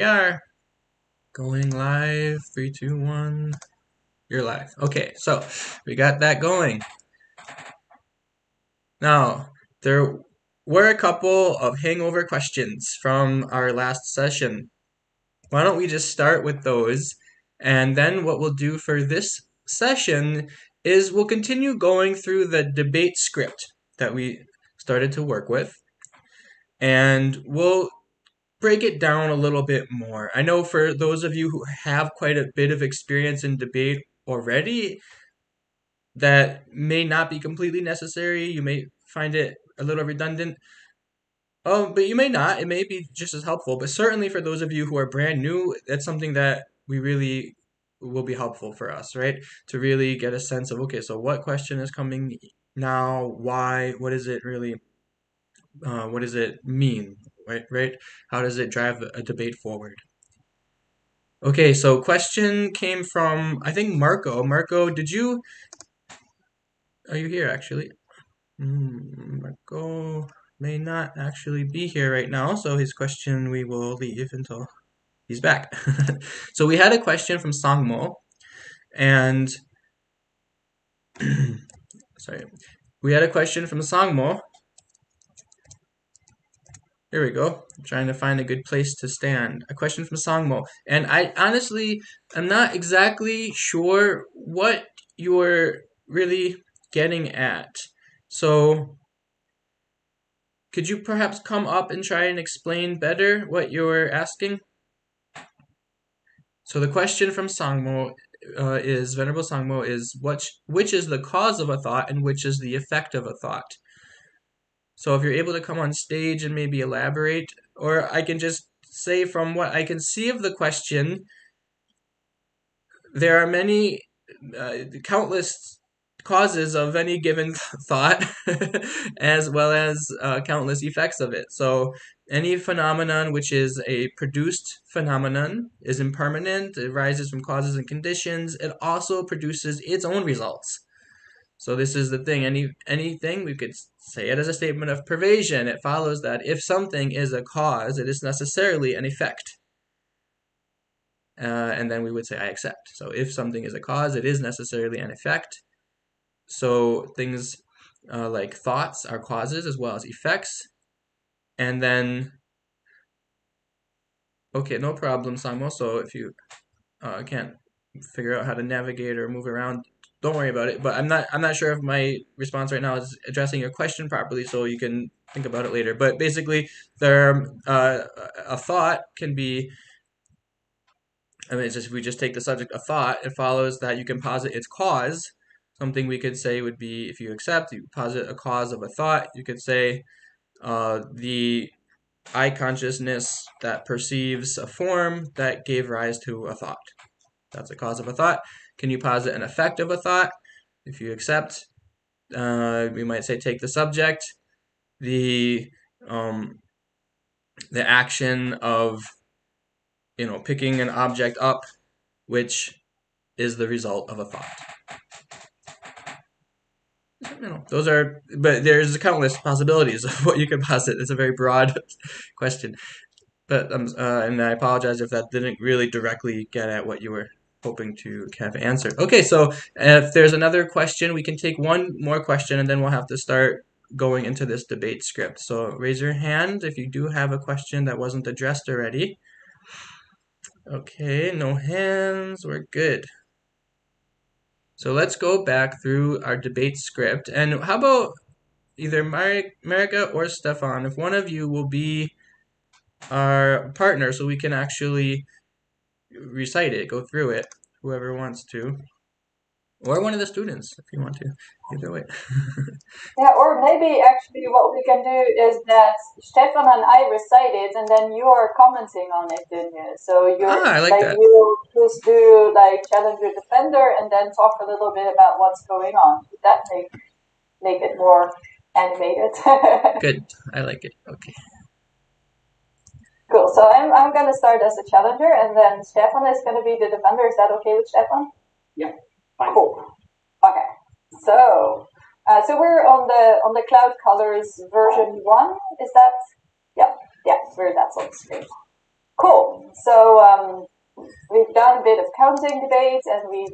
We are going live. 3, 2, 1. You're live. Okay, so we got that going. Now, there were a couple of hangover questions from our last session. Why don't we just start with those? And then what we'll do for this session is we'll continue going through the debate script that we started to work with. And we'll break it down a little bit more. I know for those of you who have quite a bit of experience in debate already, that may not be completely necessary. You may find it a little redundant. Oh, but you may not. It may be just as helpful. But certainly for those of you who are brand new, that's something that we really will be helpful for us, right? To really get a sense of, okay, so what question is coming now? Why? What is it really? What does it mean? Right? How does it drive a debate forward? Okay, so question came from, I think, Marco. Marco, are you here actually? Marco may not actually be here right now, so his question we will leave until he's back. So we had a question from Sangmo, and sorry, we had a question from Sangmo. Here we go. I'm trying to find a good place to stand. A question from Sangmo, and I honestly am not exactly sure what you're really getting at. So could you perhaps come up and try and explain better what you're asking? So the question from Sangmo Venerable Sangmo is which is the cause of a thought and which is the effect of a thought? So if you're able to come on stage and maybe elaborate, or I can just say from what I can see of the question, there are many, countless causes of any given thought, as well as countless effects of it. So any phenomenon which is a produced phenomenon is impermanent, it arises from causes and conditions, it also produces its own results. So this is the thing, anything, we could say it as a statement of pervasion. It follows that if something is a cause, it is necessarily an effect. And then we would say I accept. So if something is a cause, it is necessarily an effect. So things like thoughts are causes as well as effects. And then, okay, no problem, Sangmo. So if you can't figure out how to navigate or move around, don't worry about it. But I'm not sure if my response right now is addressing your question properly, so you can think about it later. But basically, a thought can be, I mean, it's just, if we just take the subject of thought, it follows that you can posit its cause. Something we could say would be, if you accept, you posit a cause of a thought. You could say the I consciousness that perceives a form that gave rise to a thought. That's a cause of a thought. Can you posit an effect of a thought? If you accept, we might say take the subject, the action of picking an object up, which is the result of a thought. Those are, but there's countless possibilities of what you could posit. It's a very broad question, but and I apologize if that didn't really directly get at what you were hoping to have answered. Okay, so if there's another question, we can take one more question, and then we'll have to start going into this debate script. So raise your hand if you do have a question that wasn't addressed already. Okay, no hands. We're good. So let's go back through our debate script. And how about either Marika or Stefan, if one of you will be our partner so we can actually recite it, go through it, whoever wants to. Or one of the students, if you want to. Either way. Yeah, or maybe actually what we can do is that Stefan and I recite it, and then you are commenting on it, didn't you? So you're I like that. you just do like challenger defender, and then talk a little bit about what's going on. Would that make it more animated? Good. I like it. Okay. Cool. So I'm gonna start as a challenger, and then Stefan is gonna be the defender. Is that okay with Stefan? Yeah. Fine. Cool. Okay. So we're on the Cloud Colors version 1. Is that? Yeah. Yeah. That's on the screen. Cool. So we've done a bit of counting debate, and we've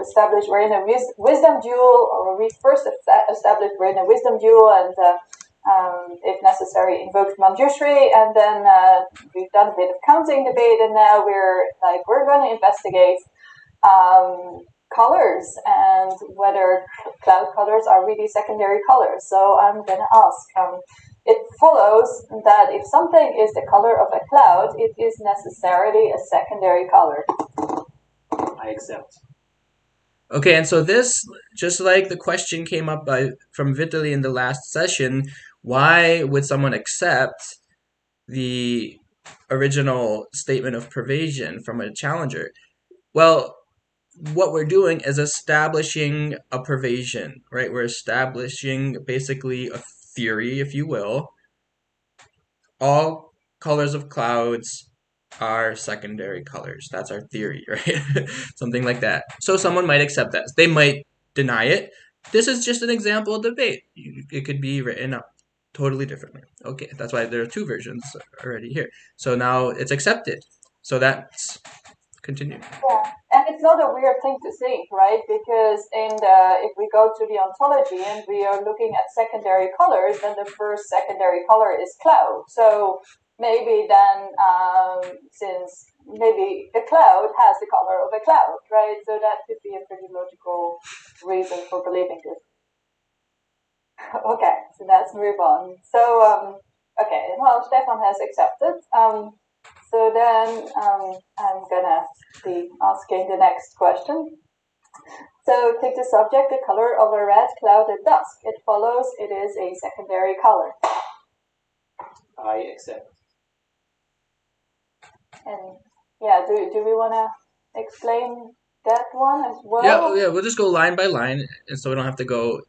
established we're in a wisdom duel, or we first established we're in a wisdom duel, and if necessary, invoked Manjushri, and then we've done a bit of counting debate, and now we're going to investigate colors and whether cloud colors are really secondary colors. So I'm going to ask. It follows that if something is the color of a cloud, it is necessarily a secondary color. I accept. Okay, and so this, just like the question came up from Vitaly in the last session, why would someone accept the original statement of pervasion from a challenger? Well, what we're doing is establishing a pervasion, right? We're establishing basically a theory, if you will. All colors of clouds are secondary colors. That's our theory, right? Something like that. So someone might accept that. They might deny it. This is just an example of debate. It could be written up totally differently. Okay, that's why there are two versions already here. So now it's accepted. So that's continue. Yeah, and it's not a weird thing to think, right? Because if we go to the ontology and we are looking at secondary colors, then the first secondary color is cloud. So maybe then, since maybe a cloud has the color of a cloud, right? So that could be a pretty logical reason for believing this. Okay, so let's move on. So, okay, well, Stefan has accepted. So then I'm gonna be asking the next question. So take the subject, the color of a red cloud at dusk. It follows it is a secondary color. I accept. And yeah, do we want to explain that one as well? Yeah, we'll just go line by line, and so we don't have to go,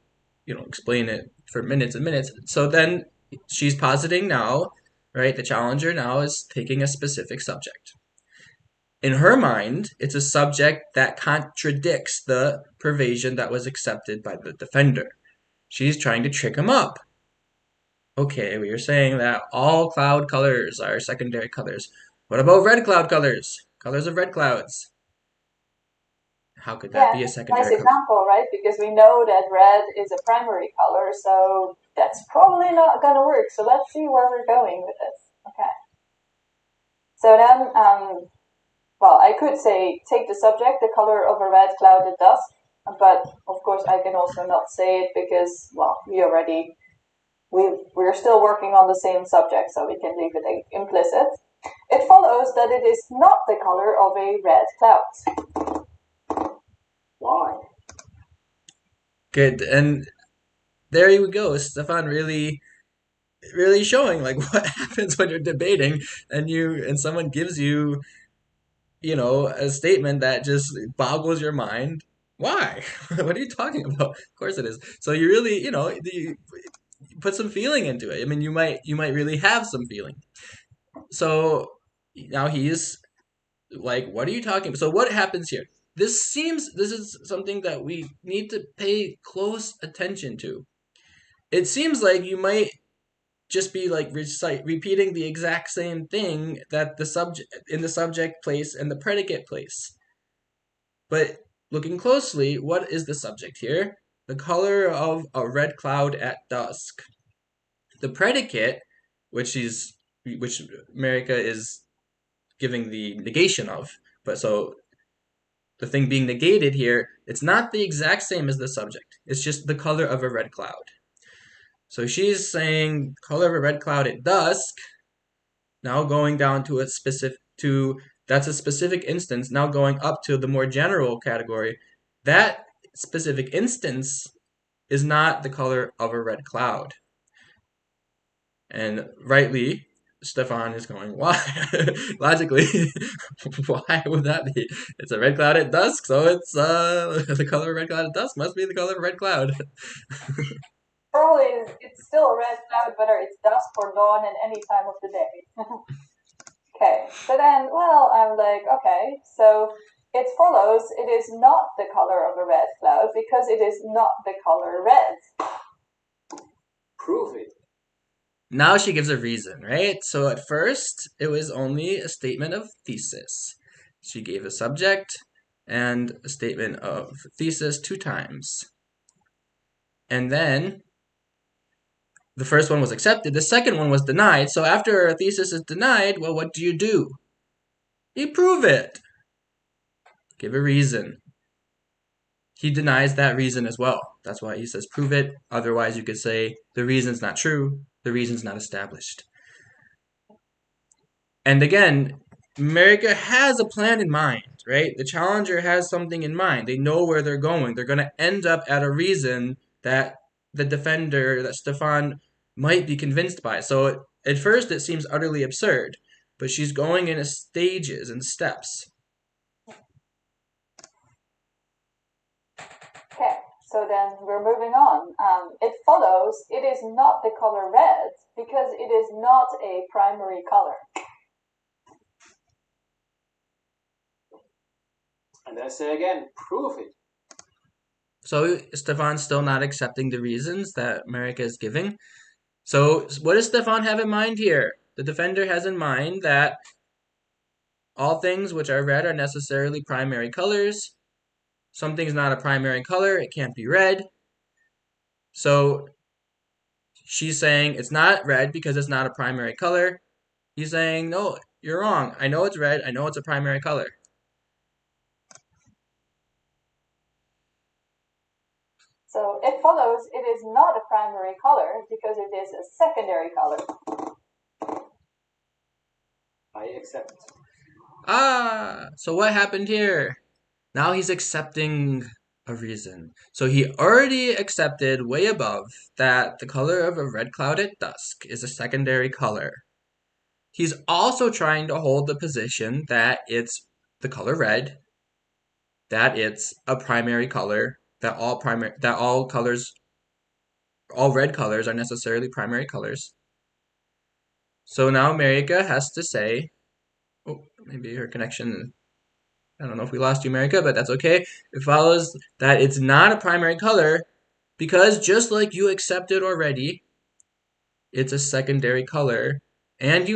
explain it for minutes and minutes. So then she's positing now, right? The challenger now is taking a specific subject. In her mind, it's a subject that contradicts the pervasion that was accepted by the defender. She's trying to trick him up. Okay, we are saying that all cloud colors are secondary colors. What about red cloud colors? Colors of red clouds. How could that Yeah, be a that's a nice secondary color? example, right? Because we know that red is a primary color, so that's probably not going to work. So let's see where we're going with this. Okay. So then, well, I could say take the subject, the color of a red cloud at dusk, but of course I can also not say it because, well, we're still working on the same subject, so we can leave it implicit. It follows that it is not the color of a red cloud. Why? Good. And there you go. Stefan really really showing like what happens when you're debating and someone gives you, a statement that just boggles your mind. Why? What are you talking about? Of course it is. So you really, you put some feeling into it. I mean, you might really have some feeling. So now he's like, what are you talking about? So what happens here? This is something that we need to pay close attention to. It seems like you might just be like repeating the exact same thing that the subject in the subject place and the predicate place. But looking closely, what is the subject here? The color of a red cloud at dusk. The predicate, which America is giving the negation of, but so the thing being negated here, it's not the exact same as the subject. It's just the color of a red cloud. So she's saying color of a red cloud at dusk. Now going down to that's a specific instance. Now going up to the more general category, that specific instance is not the color of a red cloud. And rightly, Stefan is going, why? Logically, why would that be? It's a red cloud at dusk, so it's the color of a red cloud at dusk must be the color of a red cloud. Probably it's still a red cloud whether it's dusk or dawn in any time of the day. Okay, so then, well, I'm like, okay, so it follows it is not the color of a red cloud because it is not the color red. Prove it. Now she gives a reason, right? So at first, it was only a statement of thesis. She gave a subject and a statement of thesis 2 times. And then the first one was accepted, the second one was denied. So after a thesis is denied, well, what do? You prove it. Give a reason. He denies that reason as well. That's why he says prove it. Otherwise, you could say the reason's not true, the reason's not established. And again, America has a plan in mind, right? The challenger has something in mind. They know where they're going. They're going to end up at a reason that the defender, that Stefan, might be convinced by. So at first, it seems utterly absurd, but she's going in stages and steps. Okay, so then we're moving on. It follows it is not the color red because it is not a primary color. And I say again, prove it. So Stefan's still not accepting the reasons that America is giving. So what does Stefan have in mind here? The defender has in mind that all things which are red are necessarily primary colors. Something's not a primary color, it can't be red. So she's saying it's not red because it's not a primary color. He's saying, no, you're wrong. I know it's red, I know it's a primary color. So it follows it is not a primary color because it is a secondary color. I accept. So what happened here? Now he's accepting a reason. So he already accepted way above that the color of a red cloud at dusk is a secondary color. He's also trying to hold the position that it's the color red, that it's a primary color, that all red colors are necessarily primary colors. So now Marika has to say, oh, maybe her connection, I don't know if we lost you, Marika, but that's okay. It follows that it's not a primary color because just like you accepted already, it's a secondary color. And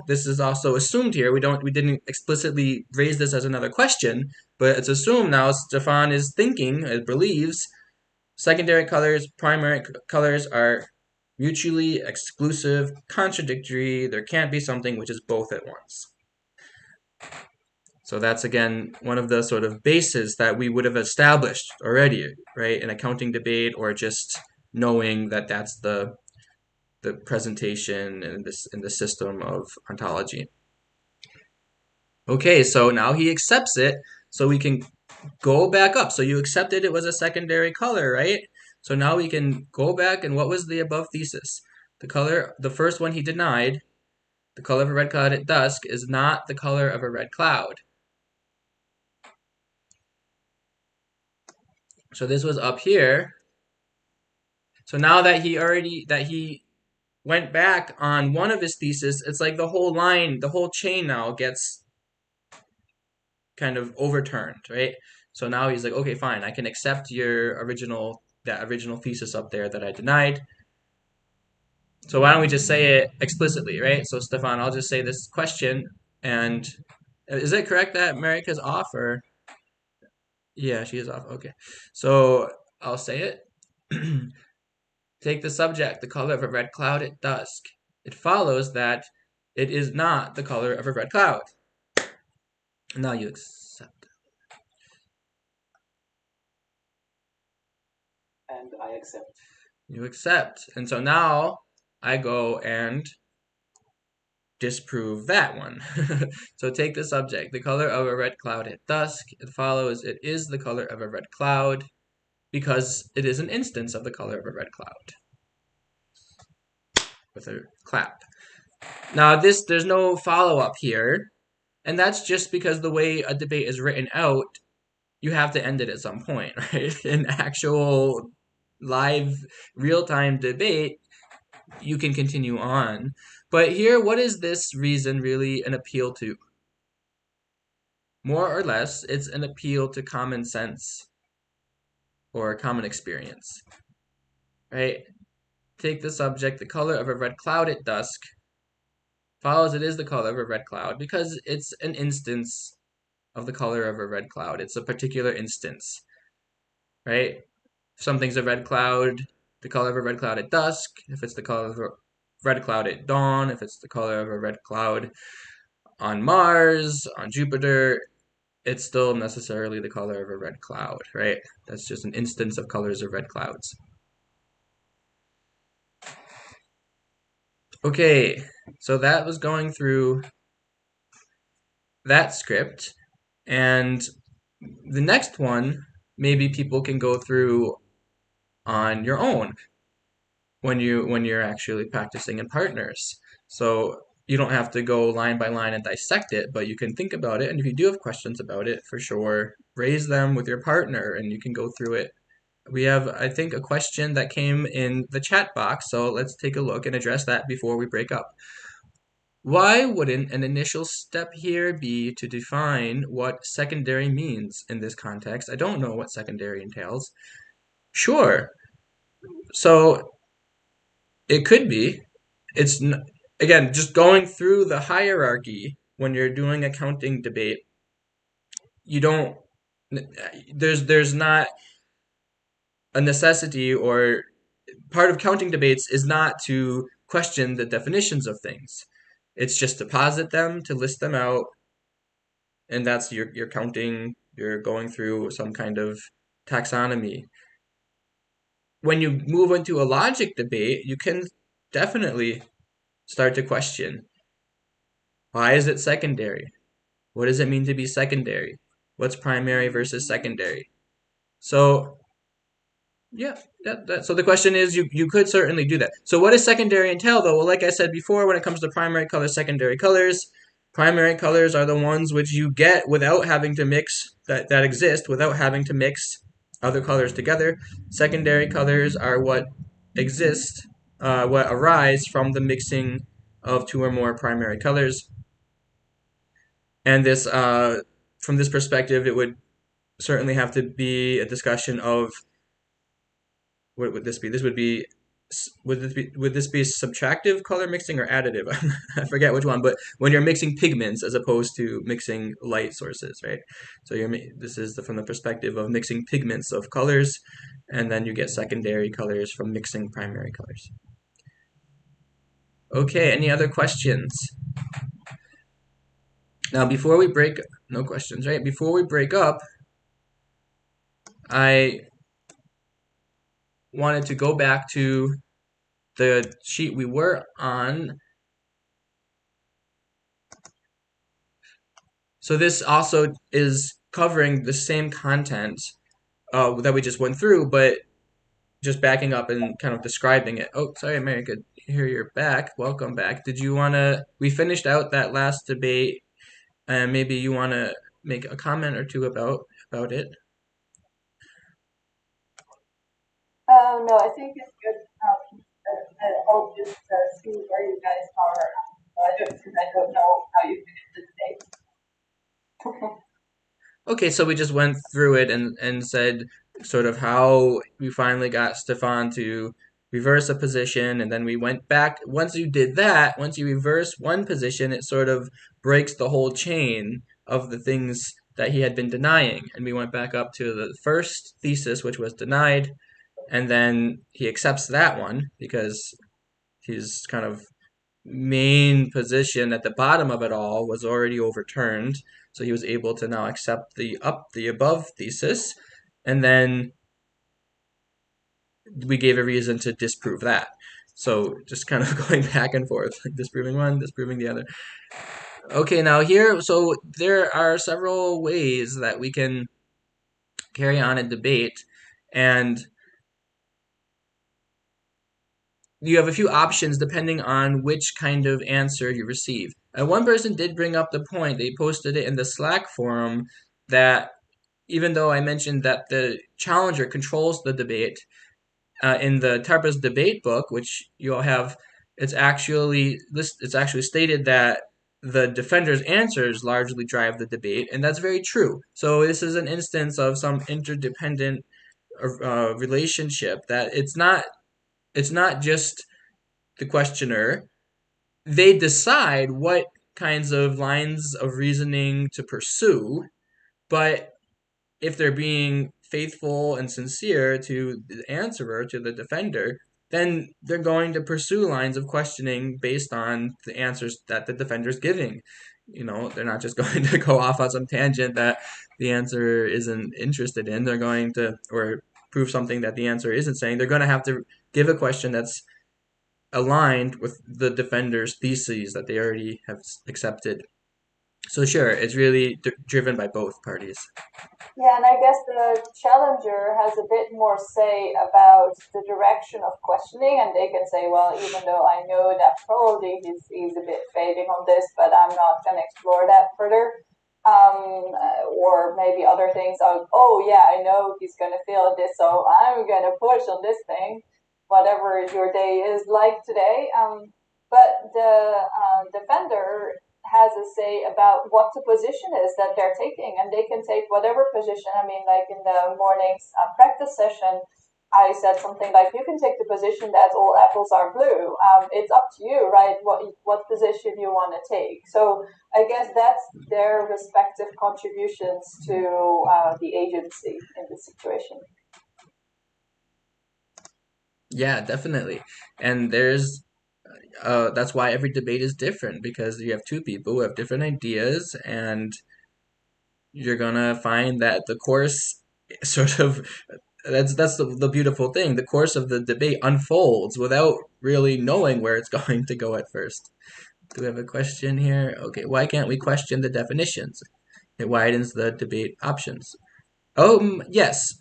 this is also assumed here. We didn't explicitly raise this as another question, but it's assumed now Stefan is thinking, believes, secondary colors, primary colors are mutually exclusive, contradictory. There can't be something which is both at once. So that's again one of the sort of bases that we would have established already, right? In a counting debate or just knowing that that's the presentation in the system of ontology. Okay, so now he accepts it, so we can go back up. So you accepted it was a secondary color, right? So now we can go back, and what was the above thesis? The first one he denied, the color of a red cloud at dusk is not the color of a red cloud. So this was up here. So now that he went back on one of his theses, it's like the whole line, the whole chain now gets kind of overturned, right? So now he's like, okay, fine, I can accept that original thesis up there that I denied. So why don't we just say it explicitly, right? So Stefan, I'll just say this question, and is it correct that Marika's off, or? Yeah, she is off. Okay, so I'll say it. Take the subject, the color of a red cloud at dusk. It follows that it is not the color of a red cloud. Now you accept. And I accept. You accept. And so now I go and disprove that one. So take the subject, the color of a red cloud at dusk. It follows it is the color of a red cloud because it is an instance of the color of a red cloud. With a clap. Now there's no follow-up here, and that's just because the way a debate is written out, you have to end it at some point, right? In actual live real-time debate, you can continue on. But here, what is this reason really an appeal to? More or less, it's an appeal to common sense or common experience, right? take the subject, the color of a red cloud at dusk follows it is the color of a red cloud because it's an instance of the color of a red cloud. It's a particular instance, right? If something's a red cloud, the color of a red cloud at dusk, if it's the color of a red cloud at dawn, if it's the color of a red cloud on Mars, on Jupiter, it's still necessarily the color of a red cloud, right? That's just an instance of colors of red clouds. Okay, so that was going through that script, and the next one, maybe people can go through on your own when you're actually practicing in partners. So you don't have to go line by line and dissect it, but you can think about it, and if you do have questions about it, for sure, raise them with your partner, and you can go through it. We have, I think, a question that came in the chat box, so let's take a look and address that before we break up. Why wouldn't an initial step here be to define what secondary means in this context? I don't know what secondary entails. Sure. So it could be. It's again just going through the hierarchy when you're doing a counting debate. You don't. There's not a necessity, or part of counting debates is not to question the definitions of things. It's just to posit them, to list them out, and that's your counting. You're going through some kind of taxonomy. When you move into a logic debate, you can definitely start to question, why is it secondary? What does it mean to be secondary? What's primary versus secondary? So yeah, so the question is, you could certainly do that. So what does secondary entail, though? Well, like I said before, when it comes to primary colors, secondary colors, primary colors are the ones which you get without having to mix, that exist without having to mix other colors together. Secondary colors are what exist, what arise from the mixing of two or more primary colors. And this, from this perspective, it would certainly have to be a discussion of, what would this be? Would this be subtractive color mixing or additive? I forget which one, but when you're mixing pigments as opposed to mixing light sources, right? So this is from the perspective of mixing pigments of colors, and then you get secondary colors from mixing primary colors. Okay, any other questions? Now, before we break, no questions, right? Before we break up, I wanted to go back to the sheet we were on. So this also is covering the same content that we just went through, but just backing up and kind of describing it. Oh, sorry, Mary, good to hear you're back. Welcome back. Did you want to, we finished out that last debate, and maybe you want to make a comment or two about it? No, I think it's good. I'll just see where you guys are. Because I don't know how you finished the debate. Okay, so we just went through it and said sort of how we finally got Stefan to reverse a position, and then we went back. Once you did that, once you reverse one position, it sort of breaks the whole chain of the things that he had been denying. And we went back up to the first thesis, which was denied, and then he accepts that one because his kind of main position at the bottom of it all was already overturned. So he was able to now accept the above thesis, and then we gave a reason to disprove that. So just kind of going back and forth, disproving one, disproving the other. Okay, now here, so there are several ways that we can carry on a debate, and you have a few options depending on which kind of answer you receive. One person did bring up the point, they posted it in the Slack forum, that even though I mentioned that the challenger controls the debate, in the Tarpa's debate book, which you all have, it's actually stated that the defender's answers largely drive the debate, and that's very true. So this is an instance of some interdependent relationship that it's not it's not just the questioner. They decide what kinds of lines of reasoning to pursue, but if they're being faithful and sincere to the answerer, to the defender, then they're going to pursue lines of questioning based on the answers that the defender's giving. They're not just going to go off on some tangent that the answer isn't interested in. They're going to, or prove something that the answer isn't saying. They're going to have to give a question that's aligned with the defender's theses that they already have accepted. So sure, it's really driven by both parties. Yeah, and I guess the challenger has a bit more say about the direction of questioning, and they can say, well, even though I know that probably he's a bit fading on this, but I'm not going to explore that further. Or maybe other things are, oh, yeah, I know he's going to feel this, so I'm going to push on this thing, whatever your day is like today. But the defender has a say about what the position is that they're taking, and they can take whatever position. I mean, like in the morning's practice session, I said something like, "You can take the position that all apples are blue. It's up to you, right? What position you want to take." So I guess that's their respective contributions to the agency in the situation. Yeah, definitely. And that's why every debate is different, because you have two people who have different ideas, and you're gonna find that the course sort of that's the beautiful thing. The course of the debate unfolds without really knowing where it's going to go at first. Do we have a question here? Okay, why can't we question the definitions? It widens the debate options. Yes,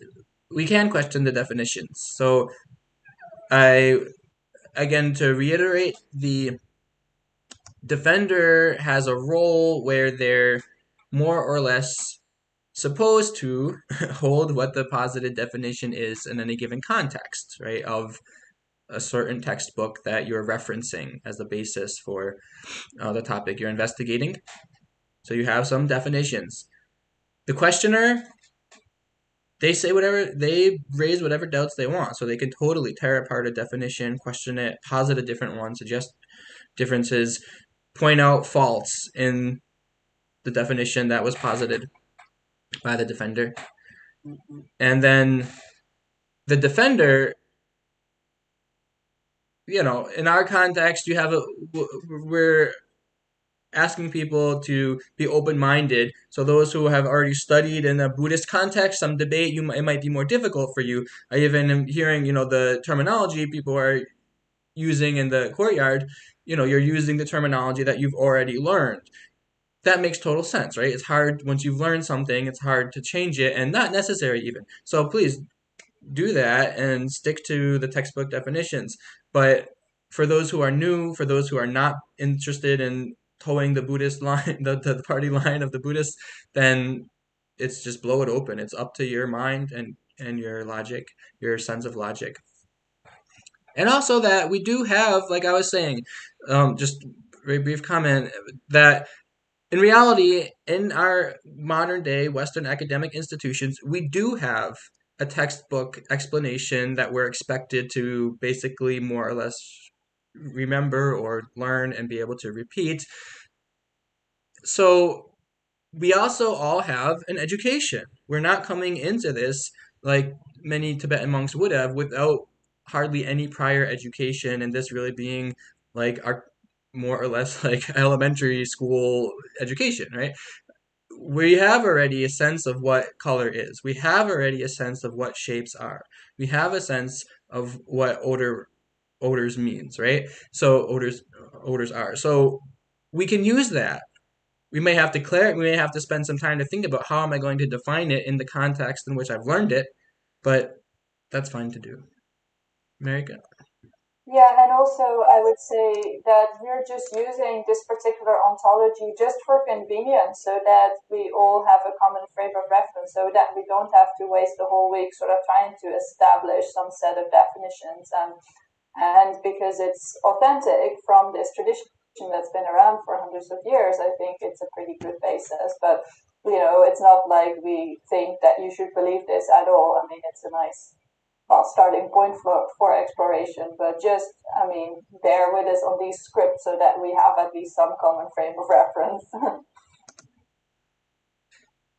we can question the definitions. So I again, to reiterate, the defender has a role where they're more or less supposed to hold what the posited definition is in any given context, right, of a certain textbook that you're referencing as the basis for the topic you're investigating. So you have some definitions. The questioner, they raise whatever doubts they want. So they can totally tear apart a definition, question it, posit a different one, suggest differences, point out faults in the definition that was posited by the defender. And then the defender, in our context, we're asking people to be open-minded. So those who have already studied in a Buddhist context, some debate, it might be more difficult for you. I even am hearing, the terminology people are using in the courtyard. You're using the terminology that you've already learned. That makes total sense, right? It's hard once you've learned something, it's hard to change it, and not necessary even. So please do that and stick to the textbook definitions. But for those who are new, for those who are not interested in towing the Buddhist line, the party line of the Buddhists, then it's just blow it open. It's up to your mind and your logic, your sense of logic. And also that we do have, like I was saying, just very brief comment, that in reality, in our modern day Western academic institutions, we do have a textbook explanation that we're expected to basically more or less remember or learn and be able to repeat. So we also all have an education. We're not coming into this like many Tibetan monks would have without hardly any prior education, and this really being like our more or less like elementary school education, right? We have already a sense of what color is. We have already a sense of what shapes are. We have a sense of what odors means, right? So odors are. So we can use that. We may have to spend some time to think about how am I going to define it in the context in which I've learned it, but that's fine to do. America. Yeah, and also I would say that we're just using this particular ontology just for convenience so that we all have a common frame of reference so that we don't have to waste the whole week sort of trying to establish some set of definitions and because it's authentic from this tradition that's been around for hundreds of years, I think it's a pretty good basis. But it's not like we think that you should believe this at all. I mean, it's a nice starting point for exploration. But just, I mean, bear with us on these scripts so that we have at least some common frame of reference.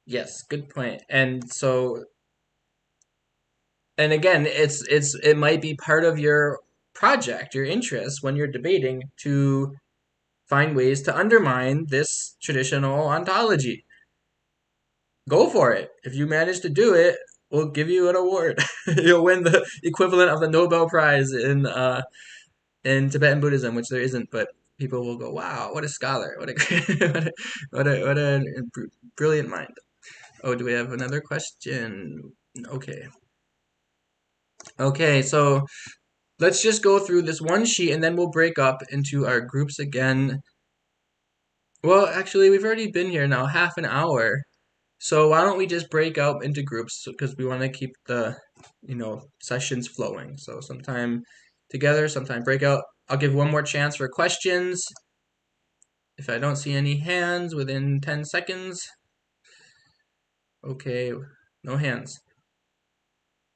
Yes, good point. And so, and again, it might be part of your project, your interest when you're debating to find ways to undermine this traditional ontology. Go for it. If you manage to do it, we'll give you an award. You'll win the equivalent of the Nobel Prize in Tibetan Buddhism, which there isn't, but people will go, "Wow, what a scholar! What a what a brilliant mind!" Oh, do we have another question? Okay, okay. So let's just go through this one sheet, and then we'll break up into our groups again. Well, actually, we've already been here now half an hour. So why don't we just break out into groups because we want to keep the, sessions flowing. So sometime together, sometime break out. I'll give one more chance for questions. If I don't see any hands within 10 seconds. Okay, no hands.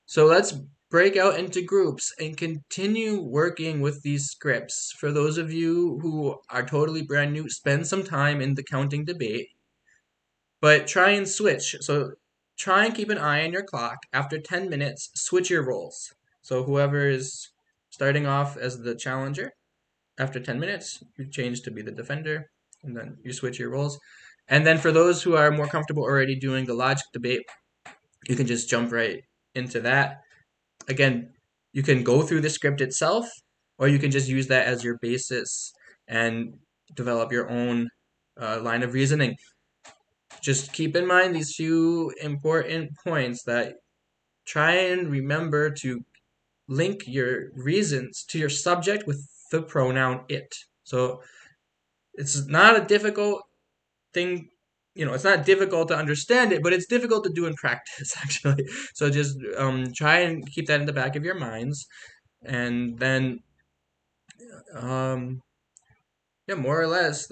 So let's break out into groups and continue working with these scripts. For those of you who are totally brand new, spend some time in the counting debate. But try and switch. So try and keep an eye on your clock. After 10 minutes, switch your roles. So whoever is starting off as the challenger, after 10 minutes, you change to be the defender, and then you switch your roles. And then for those who are more comfortable already doing the logic debate, you can just jump right into that. Again, you can go through the script itself, or you can just use that as your basis and develop your own line of reasoning. Just keep in mind these few important points that try and remember to link your reasons to your subject with the pronoun it. So it's not a difficult thing, it's not difficult to understand it, but it's difficult to do in practice, actually. So just try and keep that in the back of your minds. And then, um, yeah, more or less,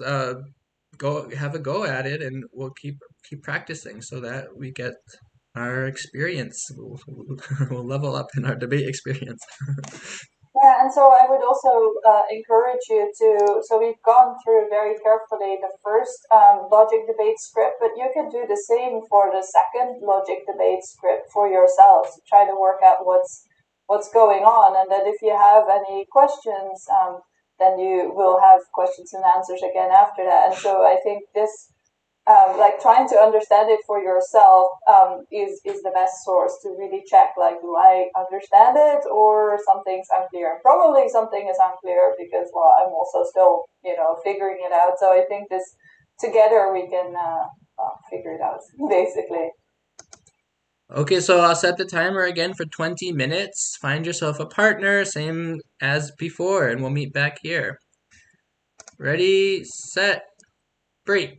go have a go at it, and we'll keep practicing so that we get our experience. We'll level up in our debate experience. Yeah, and so I would also encourage you to. So we've gone through very carefully the first logic debate script, but you can do the same for the second logic debate script for yourselves. Try to work out what's going on, and then if you have any questions, then you will have questions and answers again after that. And so I think this like trying to understand it for yourself is the best source to really check, like, do I understand it or something's unclear. Probably something is unclear because, well, I'm also still figuring it out. So I think this together we can figure it out basically. Okay, so I'll set the timer again for 20 minutes. Find yourself a partner, same as before, and we'll meet back here. Ready, set, break.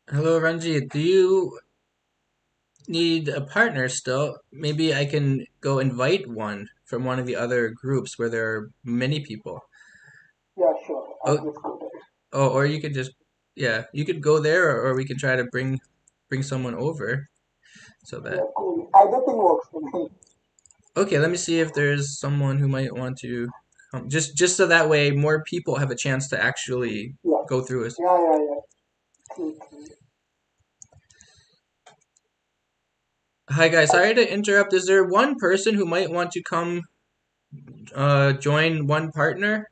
Hello, Ranjit. Do you need a partner still? Maybe I can go invite one from one of the other groups where there are many people. Yeah, sure. I'll Oh, just go there. oh, or you could just, yeah, you could go there, or we can try to bring bring someone over so that. Yeah, cool. Editing works for me. Okay, let me see if there's someone who might want to just so that way more people have a chance to actually Yeah. go through it. Yeah. Cool. Hi guys, sorry to interrupt. Is there one person who might want to come join one partner?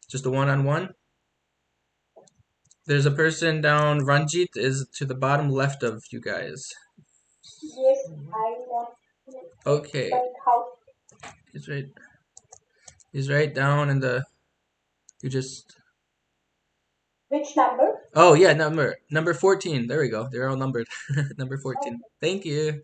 Just a one-on-one? There's a person down. Ranjit is to the bottom left of you guys. Yes, I want to. Okay, But how? he's right. He's right down in the. You just. Which number? Oh yeah, number 14. There we go. They're all numbered. Number 14. Thank you.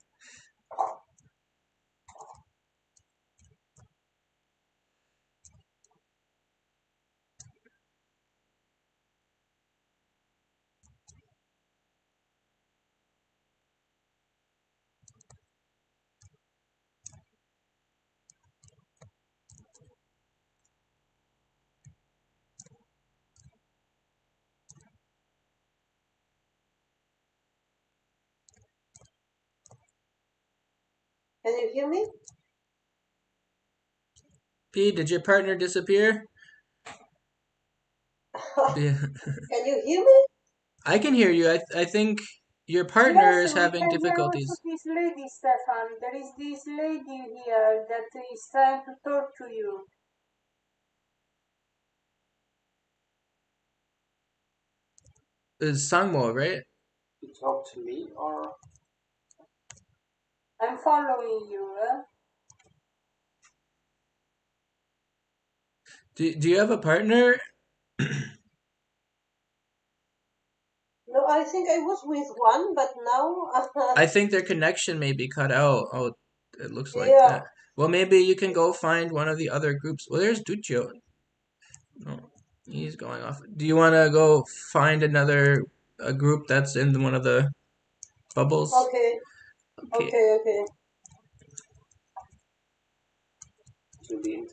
Can you hear me? P, did your partner disappear? Yeah. Can you hear me? I can hear you. I think your partner Yes, is we having can hear also difficulties. this lady, Stefan. There is this lady here that is trying to talk to you. It's Sangmo, right? To talk to me or I'm following you. Do you have a partner? No, I think I was with one, but now. I think their connection may be cut out. Oh, it looks like Yeah. that. Well, maybe you can go find one of the other groups. Well, there's Duccio. No, he's going off. Do you want to go find another a group that's in one of the bubbles? Okay. Okay. Okay. to be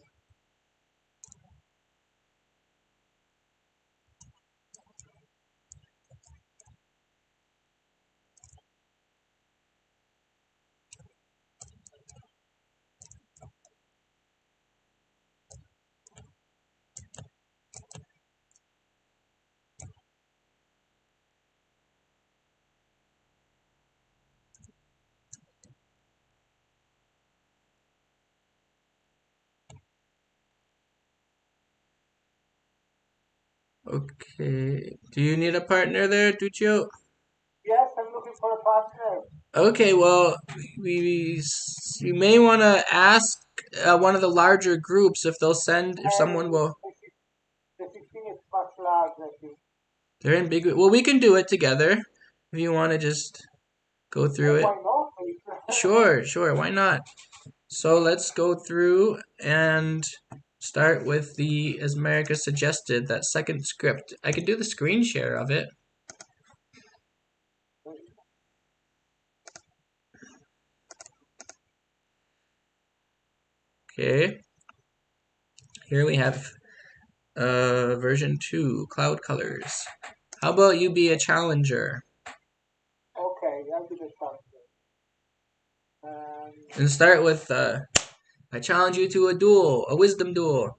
Okay. Do you need a partner there, Duccio? Yes, I'm looking for a partner. Okay, well, we may want to ask one of the larger groups if they'll send if someone will. The 16 is much larger, I think. They're in big. Well, we can do it together if you want to just go through it. Why not? Sure. Why not? So let's go through and start with the, as America suggested, that second script. I could do the screen share of it. Okay. Here we have version 2, cloud colors. How about you be a challenger Okay, I'll do the partner. and start with I challenge you to a duel, a wisdom duel.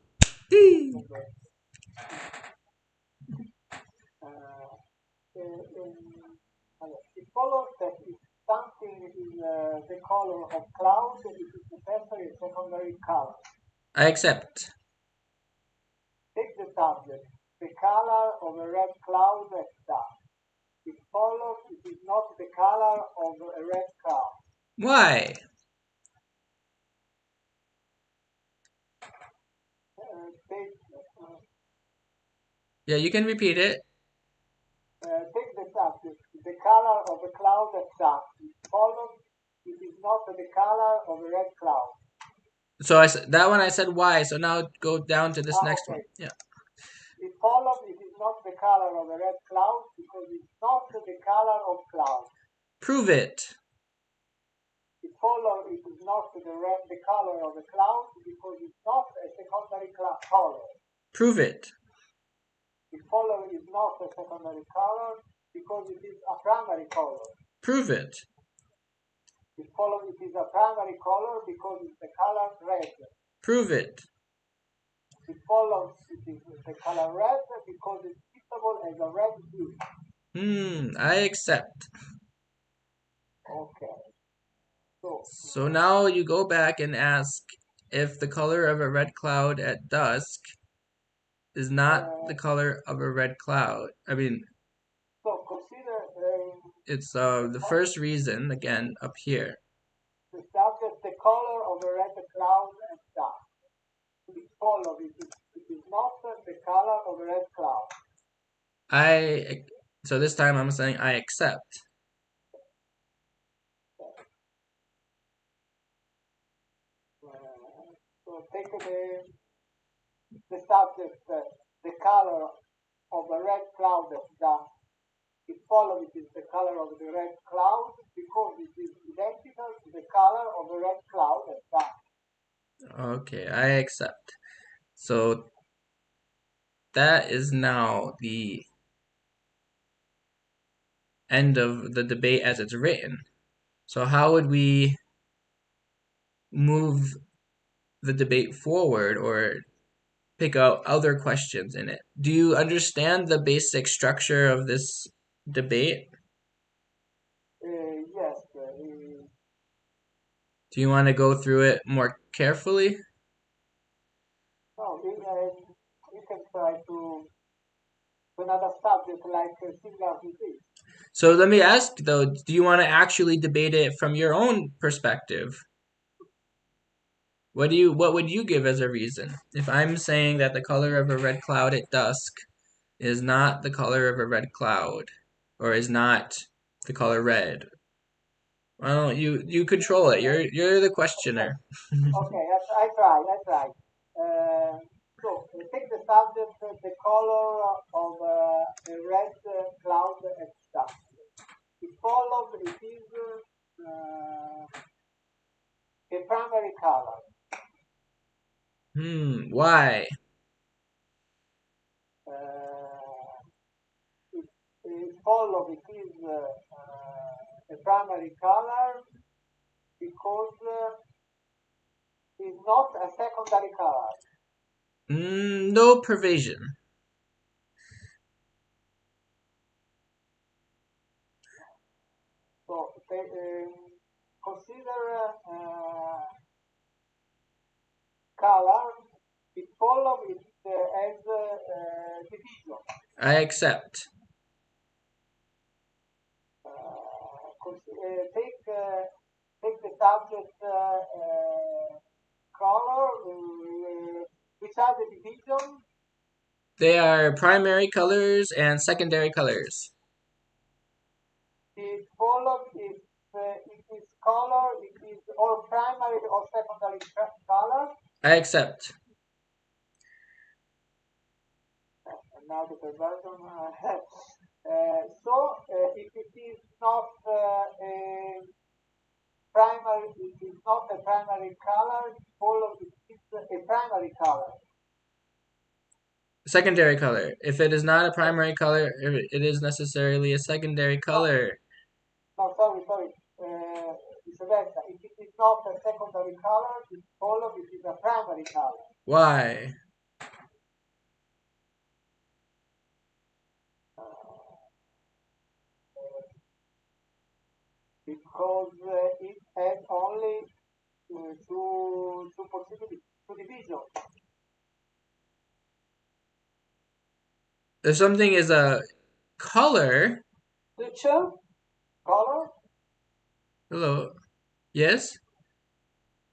Whee! Okay. It follows that if something is the color of cloud, it is necessary a secondary color. I accept. Take the subject. The color of a red cloud as dark. It follows it is not the color of a red cloud. Why? Take, Yeah, you can repeat it. take the subject. The color of a cloud as dark. It follows it is not the color of a red cloud. So that one I said why. So now go down to this next Okay. one. Yeah. It follows it is not the color of a red cloud because it's not the color of cloud. Prove it. It follows it is not the color of a cloud because it's not a secondary color. Prove it. It follows is not a secondary color because it is a primary color. Prove it. It follows it is a primary color because it's the color red. Prove it. It follows it is the color red because it's visible as a red hue. I accept. Okay. So now you go back and ask if the color of a red cloud at dusk is not the color of a red cloud. I mean, so consider it's the first reason, again, up here. the subject, the color of a red cloud at dusk. It follows it is not the color of a red cloud. So this time I'm saying I accept. So take the subject, the color of a red cloud at dusk. It follows it is the color of the red cloud because it is identical to the color of the red cloud at dusk. Okay, I accept. So that is now the end of the debate as it's written. So how would we move the debate forward or pick out other questions in it? Do you understand the basic structure of this debate? Yes. Do you want to go through it more carefully? No, we can try to another subject like similar to this. So let me ask though, do you want to actually debate it from your own perspective? What would you give as a reason? If I'm saying that the color of a red cloud at dusk is not the color of a red cloud, or is not the color red, why don't you control it? You're the questioner. Okay, I try. So take the subject, the color of a red cloud at dusk. It follows it is a primary color. Why? Uh, it follows it is a primary color because it's not a secondary color. No pervasion. So consider color. It follows it as division. I accept. Take the subject color. Which are the division? They are primary colors and secondary colors. It follows it is color. It is or primary or secondary color. I accept. And now the perversion. So if it is not a primary, it is not a primary color. It follows it is a primary color. Secondary color. If it is not a primary color, it is necessarily a secondary color. No, sorry. Vice versa. If it is not a secondary color, it follows it is a primary color. Why? Because it has only two possibilities, two divisions. If something is a color, Lucio? Color? hello, yes?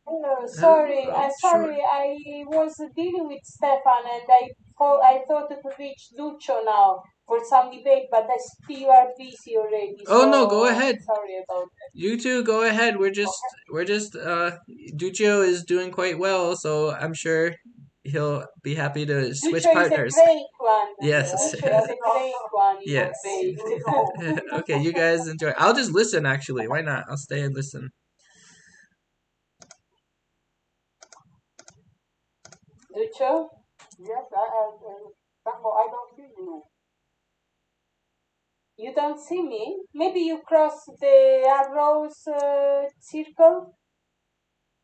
Hello, Hello, sure. sorry, I was dealing with Stefan and I thought to reach Lucio now for some debate, but I see you are busy already, Oh no, go so ahead. sorry about that. You two go ahead. Okay. We're just Duccio is doing quite well, so I'm sure he'll be happy to switch Lucio is a partners. great one. Yes. Lucio is a great one in Yes. debate. Okay, you guys enjoy. I'll just listen actually. Why not? I'll stay and listen. Lucio? Yes, I don't see you. You don't see me? Maybe you cross the arrows circle?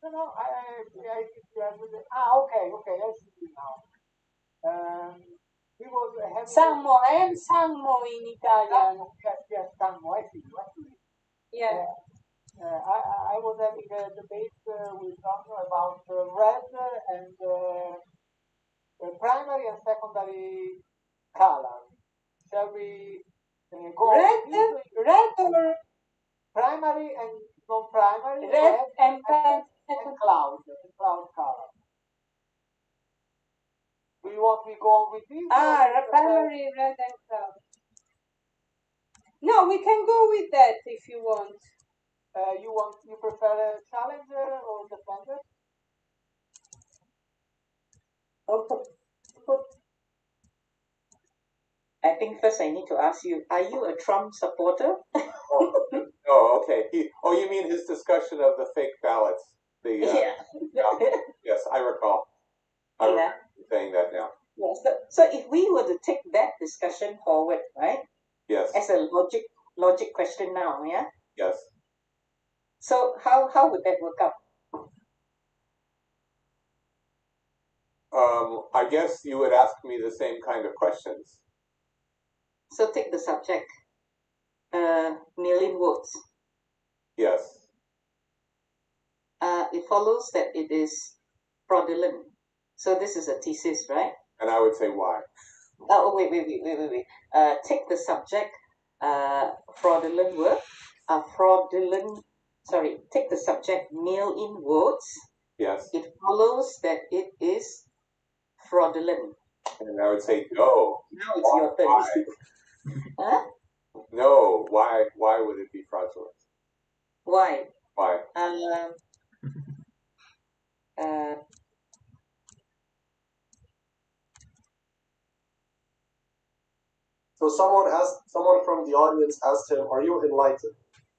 No, I think you have okay, I see you now. He was having Sammo in Italian. yes, Sammo, I see you, I see you. Yeah. I was having a debate with Daniel about red and primary and secondary color. Shall we go Red or primary and non-primary? red and cloud color. Do you want me to go on with this? primary red and cloud. No, we can go with that if you want. You prefer a challenger or defender? I think first I need to ask you, are you a Trump supporter? Oh, okay. You mean his discussion of the fake ballots? Yeah. Yes, I recall. I remember saying that now. Yes. So if we were to take that discussion forward, right? Yes. As a logic question now, yeah? Yes. So how would that work out? I guess you would ask me the same kind of questions. So take the subject, million votes. Yes. It follows that it is fraudulent. So this is a thesis, right? And I would say why. Oh, wait. Take the subject, fraudulent work, take the subject, mail-in votes. Yes. It follows that it is fraudulent. And I would say no. Now it's your turn. Why? Huh? No. Why would it be fraudulent? Why? Why? So someone from the audience asked him, "Are you enlightened?"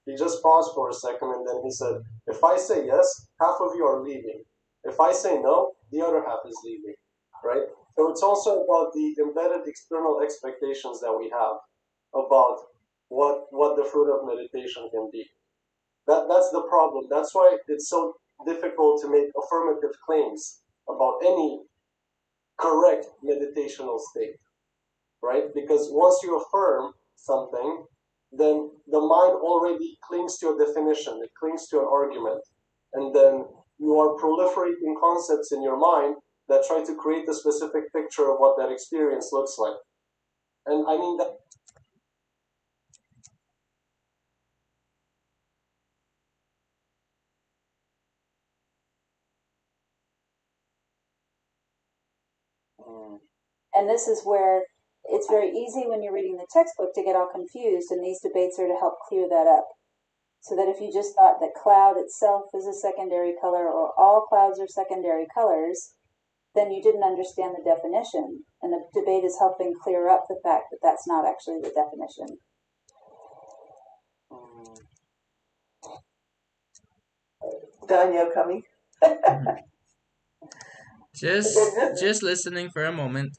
He just paused for a second and then he said, "If I say yes, half of you are leaving. If I say no, the other half is leaving." Right? So it's also about the embedded external expectations that we have about what the fruit of meditation can be. That's the problem. That's why it's so difficult to make affirmative claims about any correct meditational state. Right? Because once you affirm something, then the mind already clings to a definition, it clings to an argument, and then you are proliferating concepts in your mind that try to create a specific picture of what that experience looks like. And I mean that. And this is where it's very easy when you're reading the textbook to get all confused, and these debates are to help clear that up. So that if you just thought that cloud itself is a secondary color or all clouds are secondary colors, then you didn't understand the definition. And the debate is helping clear up the fact that that's not actually the definition. Daniel coming. Just listening for a moment.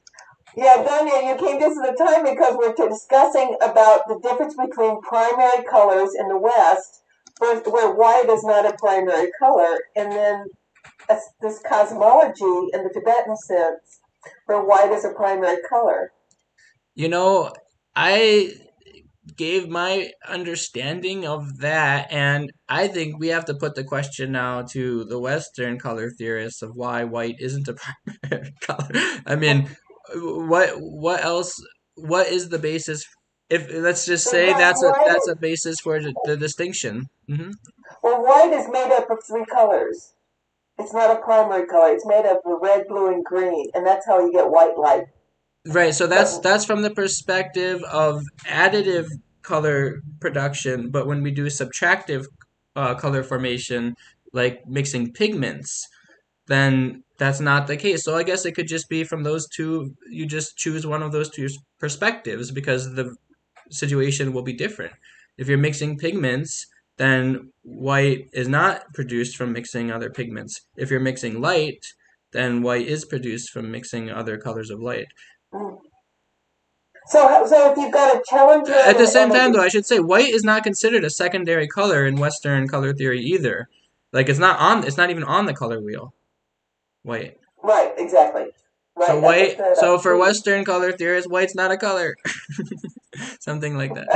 Yeah, Daniel, you came just at the time because we're discussing about the difference between primary colors in the West, where white is not a primary color, and then this cosmology in the Tibetan sense, where white is a primary color. You know, I gave my understanding of that, and I think we have to put the question now to the Western color theorists of why white isn't a primary color. I mean, what else? What is the basis? If let's just say that's a basis for the distinction. Well, white is made up of three colors. It's not a primary color. It's made up of red, blue, and green, and that's how you get white light. Right, so that's from the perspective of additive color production, but when we do subtractive color formation, like mixing pigments, then that's not the case. So I guess it could just be from those two, you just choose one of those two perspectives because the situation will be different. If you're mixing pigments, then white is not produced from mixing other pigments. If you're mixing light, then white is produced from mixing other colors of light. So if you've got a challenger At the same and time, though, I should say white is not considered a secondary color in Western color theory either. Like it's not even on the color wheel. White. right, exactly. Right, So white. So for absolutely. Western color theorists, white's not a color. Something like that.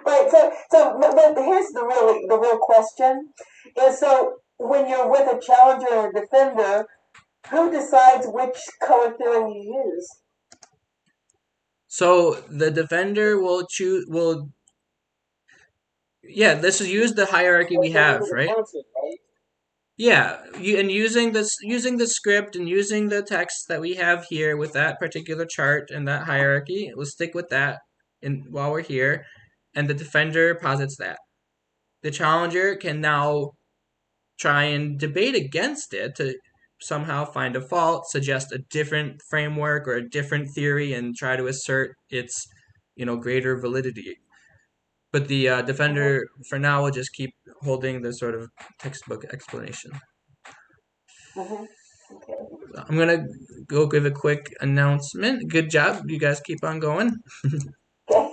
Right. But here's the real question is so when you're with a challenger or a defender, who decides which color theory you use? So the defender will choose. Let's use the hierarchy we have, right? Yeah, using the script and using the text that we have here with that particular chart and that hierarchy, we'll stick with that while we're here, and the defender posits that. The challenger can now try and debate against it to somehow find a fault, suggest a different framework or a different theory, and try to assert its greater validity. But the defender, for now, will just keep holding the sort of textbook explanation. Okay. I'm gonna go give a quick announcement. Good job. You guys keep on going. Okay.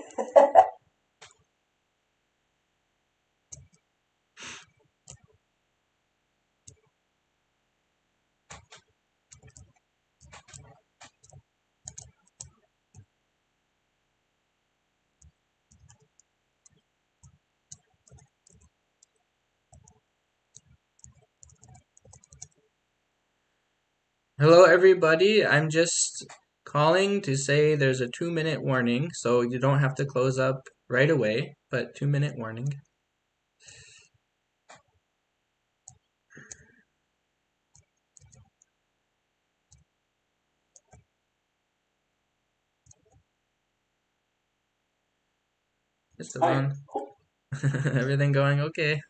Hello, everybody. I'm just calling to say there's a 2-minute warning, so you don't have to close up right away, but 2-minute warning. Mr. Vaughn. Everything going okay?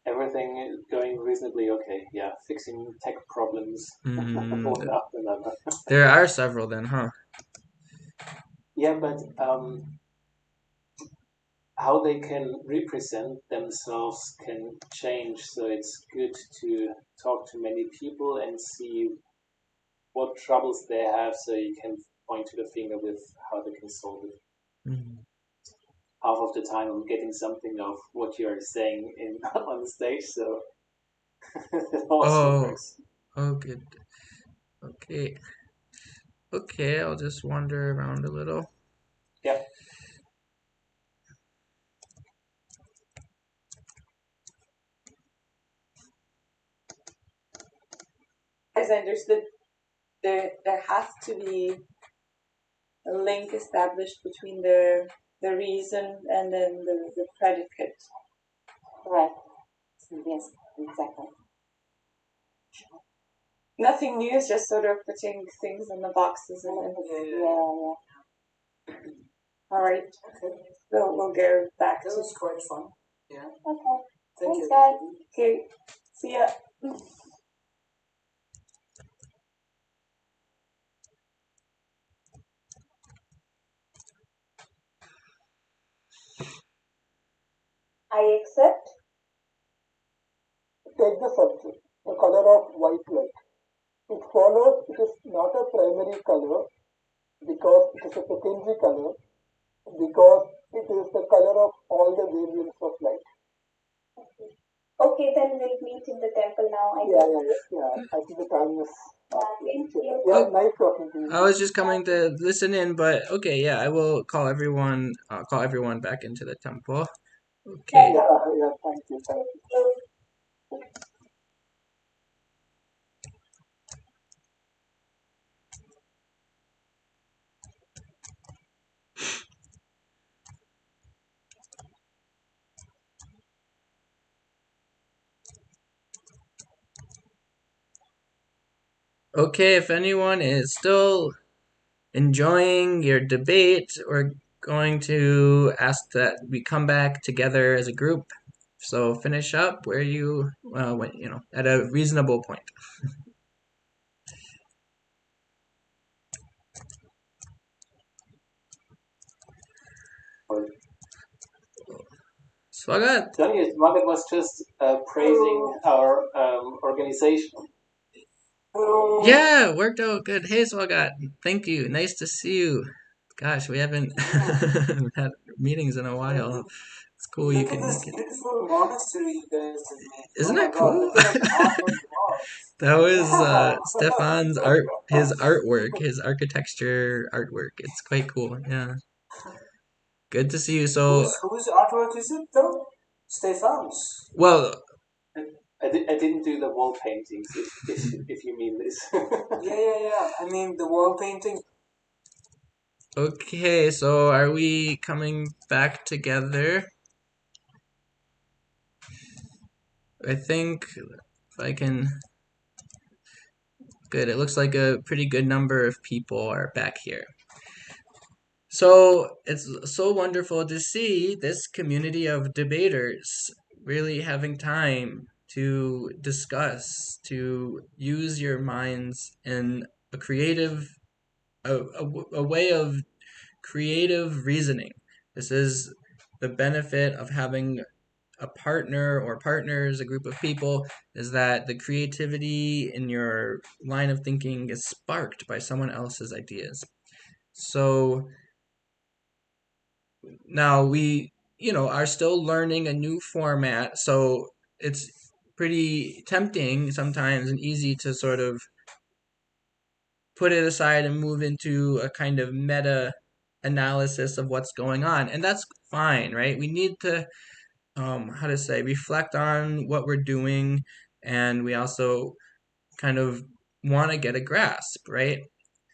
Everything is going reasonably okay. Yeah, fixing tech problems one after another. There are several then, huh? Yeah, but how they can represent themselves can change. So it's good to talk to many people and see what troubles they have, so you can point to the finger with how they can solve it. Half of the time, I'm getting something of what you're saying on the stage, so it also works. Oh, good. Okay. Okay, I'll just wander around a little. Yeah. As I understood, there has to be a link established between the reason and then the predicate. Right. Yes, exactly. Nothing new, it's just sort of putting things in the boxes and Yeah. all right. We'll go back. This is quite fun. Yeah. Okay. Thank Thanks, you. guys. Okay. See ya. I accept. Take the subject, the color of white light. It follows it is not a primary color because it is a secondary color because it is the color of all the variants of light. Okay, then we'll meet in the temple now. Yeah. I think the time is up. Thank you. Yeah, nice talking to you. I was just coming to listen in, but okay, yeah, I will call everyone back into the temple. Okay. Yeah, thank you. Okay, if anyone is still enjoying your debate, we're going to ask that we come back together as a group. So finish up where you went, at a reasonable point. Swagat. Swagat was just praising our organization. Yeah, worked out good. Hey, Swagat. Thank you. Nice to see you. Gosh, we haven't had meetings in a while. It's cool you Look can at this make it. beautiful monastery you guys have made. Isn't Oh my that god, cool? look at that art on the walls. That was Yeah. Stefan's art, his artwork, his architecture artwork. It's quite cool. Yeah. Good to see you. So, Whose artwork is it though? Stefan's. well, I didn't do the wall paintings, if you mean this. Yeah. I mean the wall painting. okay, so are we coming back together? I think if I can. Good. It looks like a pretty good number of people are back here. So it's so wonderful to see this community of debaters really having time to discuss, to use your minds in a creative, a way of creative reasoning. This is the benefit of having a partner or partners, a group of people, is that the creativity in your line of thinking is sparked by someone else's ideas. So now we, are still learning a new format, so it's pretty tempting sometimes and easy to sort of put it aside and move into a kind of meta analysis of what's going on. And that's fine, right? We need to how to say, reflect on what we're doing, and we also kind of want to get a grasp, right?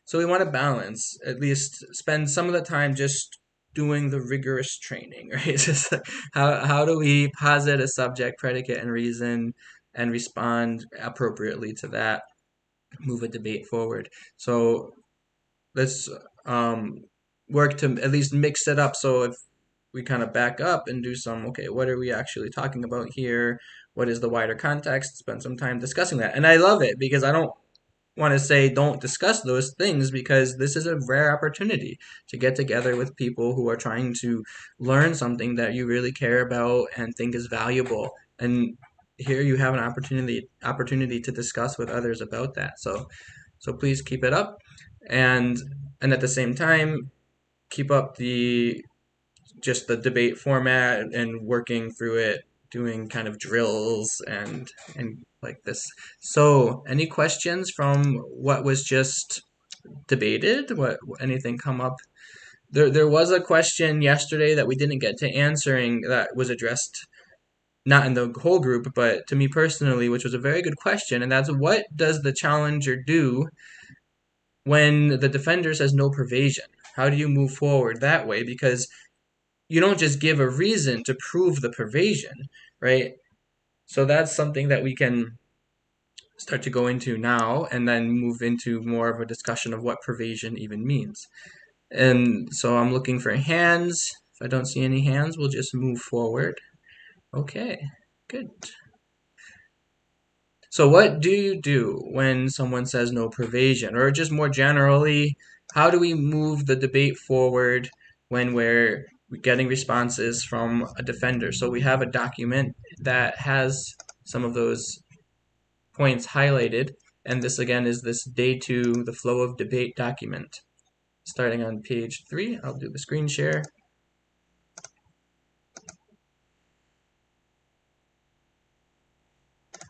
So we want to balance, at least spend some of the time just doing the rigorous training, right? Just like, how do we posit a subject, predicate, and reason and respond appropriately to that, move a debate forward. So let's work to at least mix it up. So if we kind of back up and do some, okay, what are we actually talking about here? What is the wider context? Spend some time discussing that. And I love it because I don't want to say don't discuss those things, because this is a rare opportunity to get together with people who are trying to learn something that you really care about and think is valuable. And here you have an opportunity to discuss with others about that. So please keep it up, and at the same time keep up the just the debate format and working through it, doing kind of drills and like this. So, any questions from what was just debated? What anything come up? There was a question yesterday that we didn't get to answering that was addressed not in the whole group, but to me personally, which was a very good question, and that's what does the challenger do when the defender says no pervasion? How do you move forward that way? Because you don't just give a reason to prove the pervasion, right? So that's something that we can start to go into now and then move into more of a discussion of what pervasion even means. And so I'm looking for hands. If I don't see any hands, we'll just move forward. Okay, good. So what do you do when someone says no pervasion? Or just more generally, how do we move the debate forward when we're getting responses from a defender? So we have a document that has some of those points highlighted, and this again is this day 2, the flow of debate document. Starting on page 3, I'll do the screen share.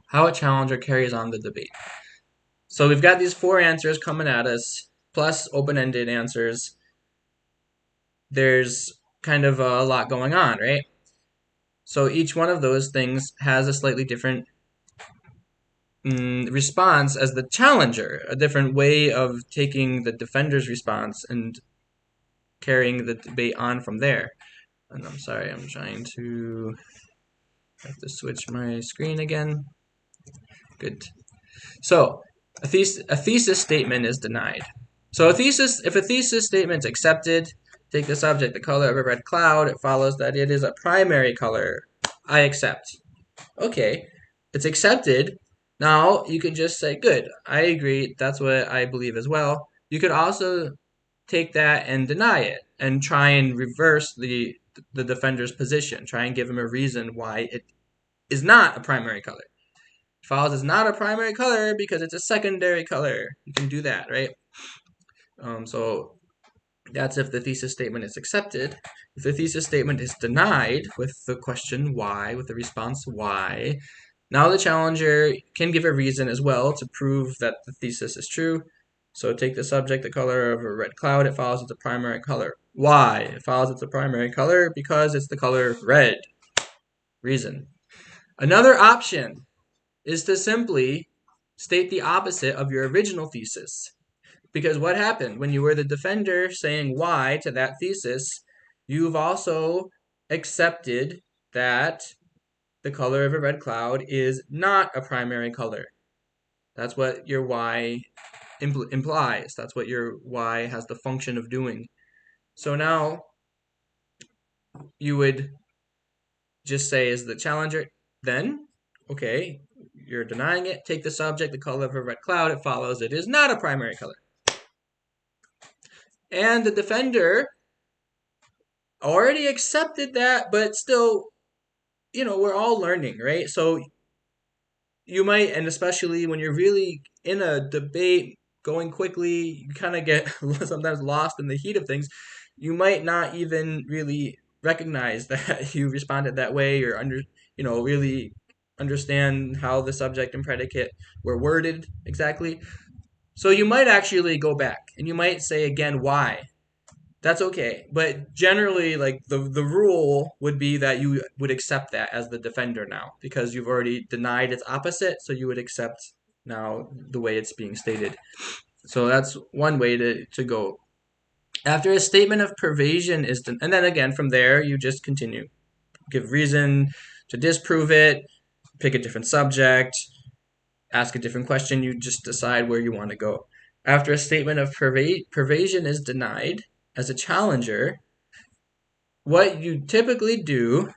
How a challenger carries on the debate. So we've got these 4 answers coming at us, plus open-ended answers. There's kind of a lot going on, right? So each one of those things has a slightly different response as the challenger, a different way of taking the defender's response and carrying the debate on from there. And I'm sorry, I'm trying to have to switch my screen again. Good. So a thesis statement is denied. So if a thesis statement is accepted, take the subject, the color of a red cloud, it follows that it is a primary color. I accept. Okay, it's accepted. Now you can just say, good, I agree, that's what I believe as well. You could also take that and deny it and try and reverse the defender's position. Try and give him a reason why it is not a primary color. It follows is not a primary color because it's a secondary color. You can do that, right? So That's if the thesis statement is accepted. If the thesis statement is denied with the question why, with the response why, now the challenger can give a reason as well to prove that the thesis is true. So take the subject, the color of a red cloud, it follows it's a primary color. Why? It follows it's a primary color because it's the color red. Reason. Another option is to simply state the opposite of your original thesis. Because what happened when you were the defender saying why to that thesis, you've also accepted that the color of a red cloud is not a primary color. That's what your why implies. That's what your why has the function of doing. So now you would just say as the challenger, then, okay, you're denying it. Take the subject, the color of a red cloud. It follows it is not a primary color. And the defender already accepted that, but still, we're all learning, right? So you might, and especially when you're really in a debate going quickly, you kind of get sometimes lost in the heat of things. You might not even really recognize that you responded that way or really understand how the subject and predicate were worded exactly. So you might actually go back and you might say again why. That's okay. But generally, like the rule would be that you would accept that as the defender now because you've already denied its opposite, so you would accept now the way it's being stated. So that's one way to go. After a statement of pervasion is done, and then again from there you just continue. Give reason to disprove it, pick a different subject, ask a different question, you just decide where you want to go. After a statement of pervasion is denied, as a challenger, what you typically do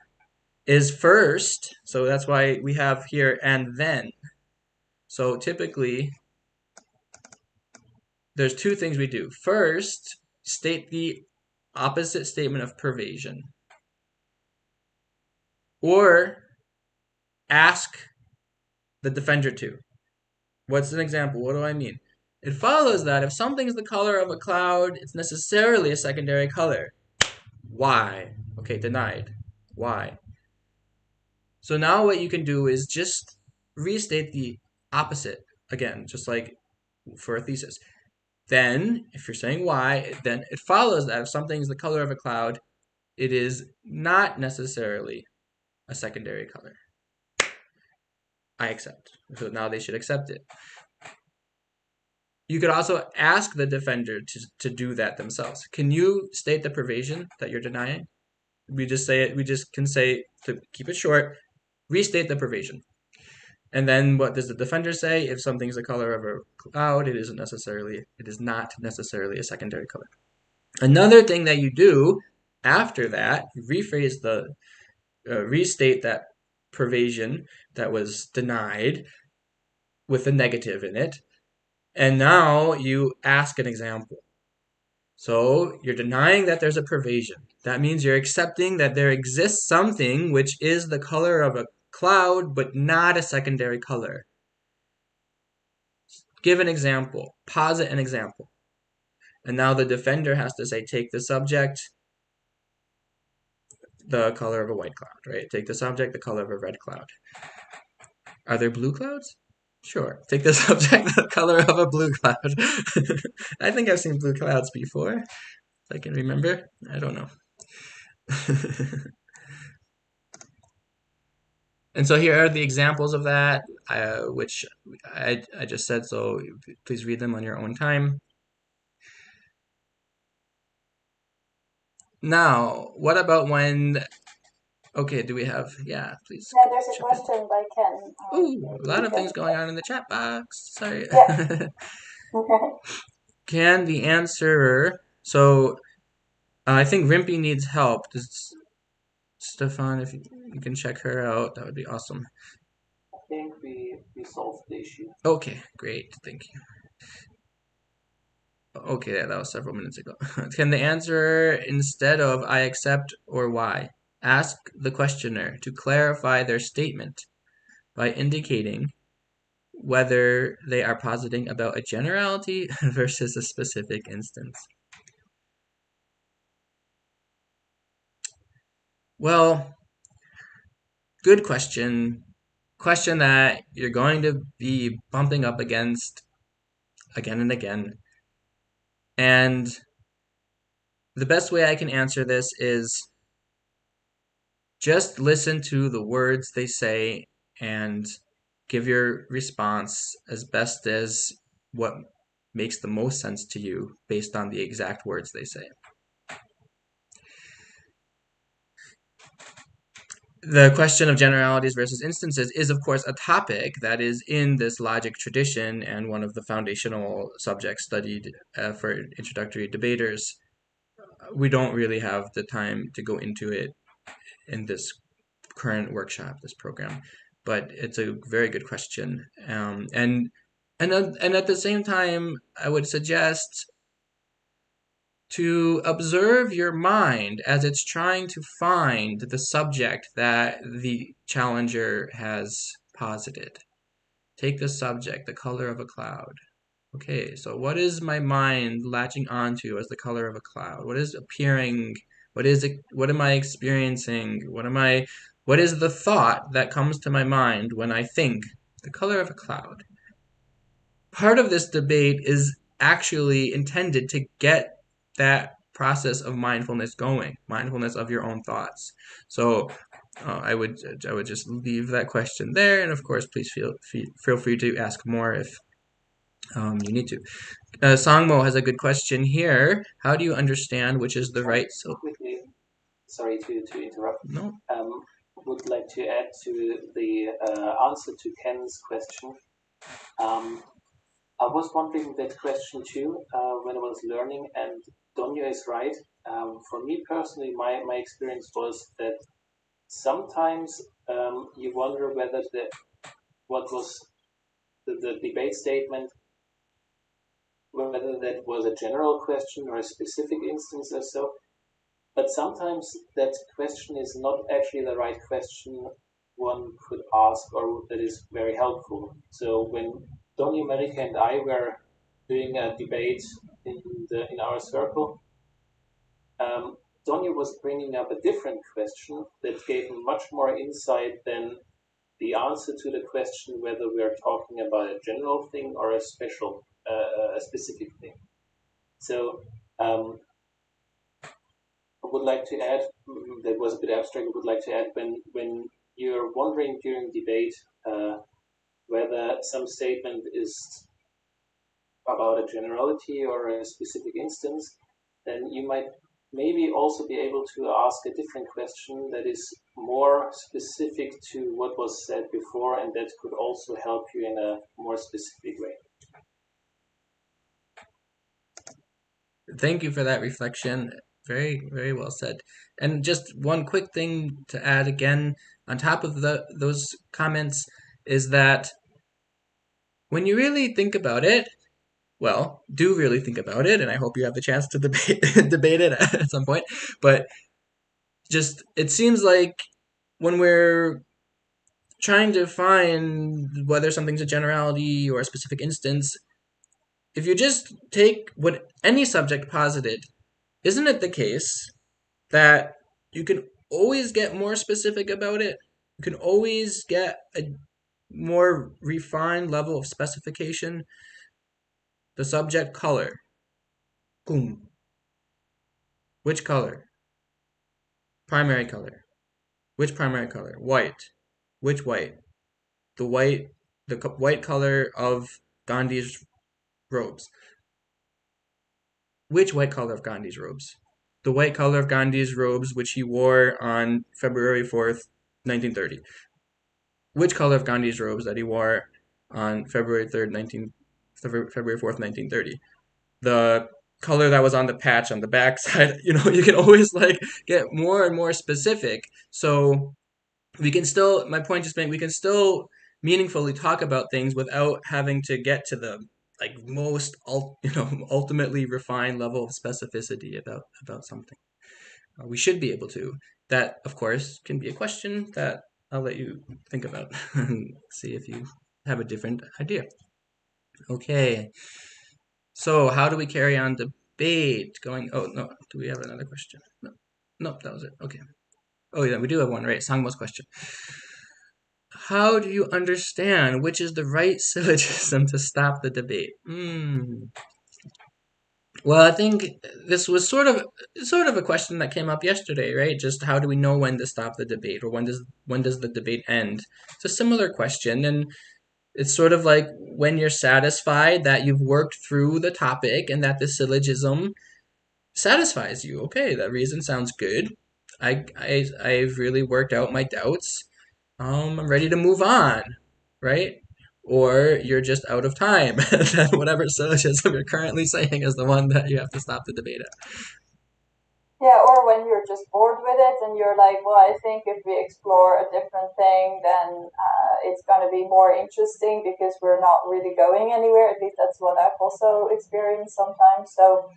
is first, so that's why we have here and then. So typically, there's two things we do. First, state the opposite statement of pervasion. Or ask the defender to. What's an example? What do I mean? It follows that if something's the color of a cloud, it's necessarily a secondary color. Why? Okay, denied. Why? So now what you can do is just restate the opposite again, just like for a thesis. Then, if you're saying why, then it follows that if something is the color of a cloud, it is not necessarily a secondary color. I accept. So now they should accept it. You could also ask the defender to do that themselves. Can you state the pervasion that you're denying? We just say it. We just can say, to keep it short, restate the pervasion. And then what does the defender say? If something's the color of a cloud, it is not necessarily a secondary color. Another thing that you do after that, you restate that pervasion that was denied with a negative in it. And now you ask an example. So you're denying that there's a pervasion. That means you're accepting that there exists something which is the color of a cloud, but not a secondary color. Give an example. Posit an example. And now the defender has to say, take the subject, the color of a white cloud, right? Take the subject, the color of a red cloud. Are there blue clouds? Sure. Take the subject, the color of a blue cloud. I think I've seen blue clouds before. If I can remember. I don't know. And so here are the examples of that, which I just said, so please read them on your own time. Now, what about when... Okay, do we have... Yeah, please. Yeah, there's a question by Ken. Ooh, a lot of things going on in the chat box. Sorry. Yeah. Can the answerer... So, I think Rimpy needs help. Stefan, if you can check her out, that would be awesome. I think we solved the issue. Okay, great. Thank you. Okay, that was several minutes ago. Can the answerer, instead of I accept or why, ask the questioner to clarify their statement by indicating whether they are positing about a generality versus a specific instance? Well, good question. Question that you're going to be bumping up against again and again. And the best way I can answer this is just listen to the words they say and give your response as best as what makes the most sense to you based on the exact words they say. The question of generalities versus instances is, of course, a topic that is in this logic tradition and one of the foundational subjects studied for introductory debaters. We don't really have the time to go into it in this current workshop, this program, but it's a very good question. And at the same time, I would suggest to observe your mind as it's trying to find the subject that the challenger has posited. Take the subject, the color of a cloud. Okay, so what is my mind latching onto as the color of a cloud? What is appearing? What is it? What am I experiencing? What is the thought that comes to my mind when I think the color of a cloud? Part of this debate is actually intended to get that process of mindfulness going, mindfulness of your own thoughts. So I would just leave that question there, and of course, please feel free to ask more if you need to. Sangmo has a good question here. How do you understand which is the right? So quickly, sorry to interrupt. no. Would like to add to the answer to Ken's question. I was wondering that question too when I was learning, and Donya is right. For me personally, my experience was that sometimes you wonder whether what was the debate statement, whether that was a general question or a specific instance or so. But sometimes that question is not actually the right question one could ask or that is very helpful. So when Donny, America, and I were doing a debate in our circle, Donny was bringing up a different question that gave much more insight than the answer to the question whether we're talking about a general thing or a specific thing. So I would like to add, that was a bit abstract, I would like to add when you're wondering during debate whether some statement is about a generality or a specific instance, then you might maybe also be able to ask a different question that is more specific to what was said before, and that could also help you in a more specific way. Thank you for that reflection. Very, very well said. And just one quick thing to add again on top of those comments is that when you really think about it, well, do really think about it, and I hope you have the chance to debate it at some point. But just it seems like when we're trying to find whether something's a generality or a specific instance, if you just take what any subject posited, isn't it the case that you can always get more specific about it? You can always get a more refined level of specification. The subject color. Boom. Which color? Primary color. Which primary color? White. Which white? The white color of Gandhi's robes. Which white color of Gandhi's robes? The white color of Gandhi's robes, which he wore on February 4th, 1930. Which color of Gandhi's robes that he wore on February 4th, 1930? The color that was on the patch on the backside. You can always get more and more specific. So we can still, my point is being, we can still meaningfully talk about things without having to get to the most ultimately refined level of specificity about something. We should be able to. That, of course, can be a question that I'll let you think about and see if you have a different idea. Okay. So how do we carry on debate? Oh no, do we have another question? No, that was it. Okay. Oh yeah, we do have one, right? Sangmo's question. How do you understand which is the right syllogism to stop the debate? Well, I think this was sort of a question that came up yesterday, right? Just how do we know when to stop the debate, or when does the debate end? It's a similar question, and it's sort of like when you're satisfied that you've worked through the topic and that the syllogism satisfies you. Okay, that reason sounds good. I've really worked out my doubts. I'm ready to move on, right? Or you're just out of time. Then whatever syllogism you're currently saying is the one that you have to stop the debate at. Yeah, or when you're just bored with it and you're like, well, I think if we explore a different thing, then it's going to be more interesting because we're not really going anywhere. At least that's what I've also experienced sometimes. So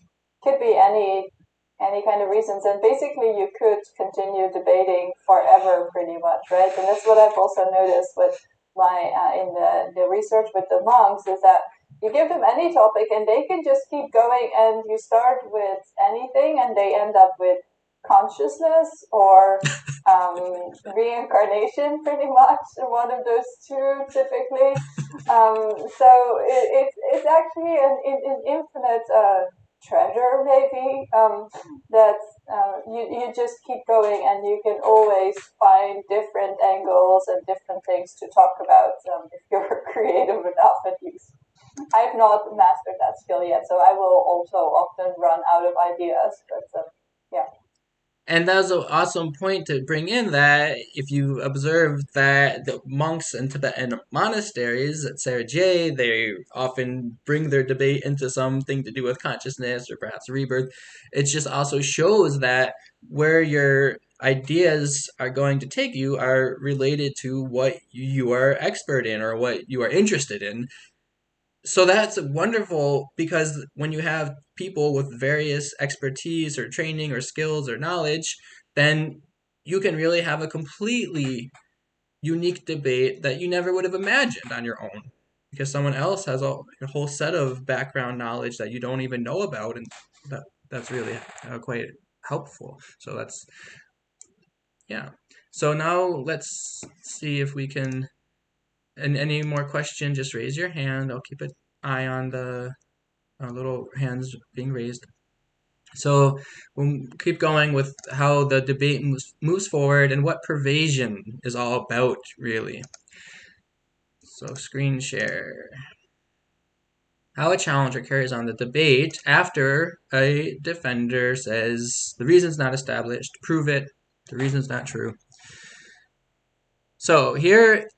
could be any kind of reasons, and basically you could continue debating forever, pretty much, right? And that's what I've also noticed with my in the research with the monks is that you give them any topic and they can just keep going, and you start with anything and they end up with consciousness or reincarnation, pretty much one of those two typically. So it's actually an infinite treasure, maybe, that you just keep going and you can always find different angles and different things to talk about, if you're creative enough, at least. I've not mastered that skill yet, so I will also often run out of ideas. But yeah. And that's an awesome point to bring in, that if you observe that the monks in Tibetan monasteries at Sergei, they often bring their debate into something to do with consciousness or perhaps rebirth. It just also shows that where your ideas are going to take you are related to what you are expert in or what you are interested in. So that's wonderful, because when you have people with various expertise or training or skills or knowledge, then you can really have a completely unique debate that you never would have imagined on your own, because someone else has a whole set of background knowledge that you don't even know about, and that's really quite helpful. So that's, yeah. So now let's see if we can. And any more question, just raise your hand. I'll keep an eye on the little hands being raised. So we'll keep going with how the debate moves forward and what pervasion is all about, really. So screen share. How a challenger carries on the debate after a defender says, the reason's not established, prove it, the reason's not true. So here,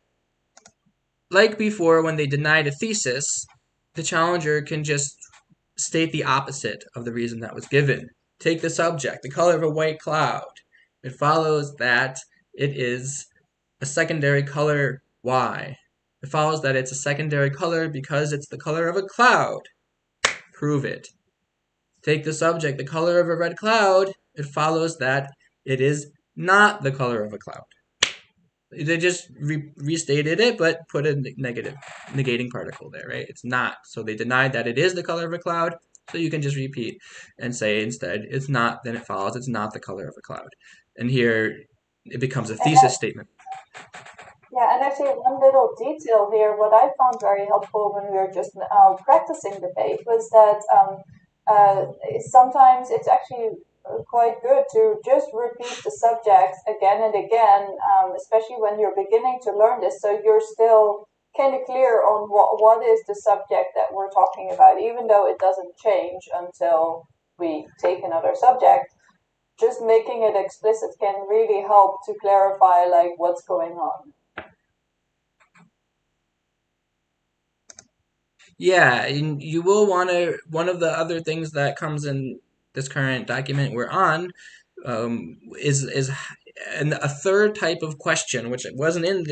like before, when they denied a thesis, the challenger can just state the opposite of the reason that was given. Take the subject, the color of a white cloud. It follows that it is a secondary color. Why? It follows that it's a secondary color because it's the color of a cloud. Prove it. Take the subject, the color of a red cloud. It follows that it is not the color of a cloud. They just restated it, but put a negating particle there, right? It's not. So they denied that it is the color of a cloud. So you can just repeat and say instead, it's not, then it follows, it's not the color of a cloud. And here it becomes a thesis statement. Yeah, and actually, one little detail here, what I found very helpful when we were just practicing debate was that sometimes it's actually quite good to just repeat the subjects again and again, especially when you're beginning to learn this, so you're still kind of clear on what is the subject that we're talking about, even though it doesn't change until we take another subject. Just making it explicit can really help to clarify like what's going on. Yeah, and you will want to, one of the other things that comes in this current document we're on, is and a third type of question, which wasn't in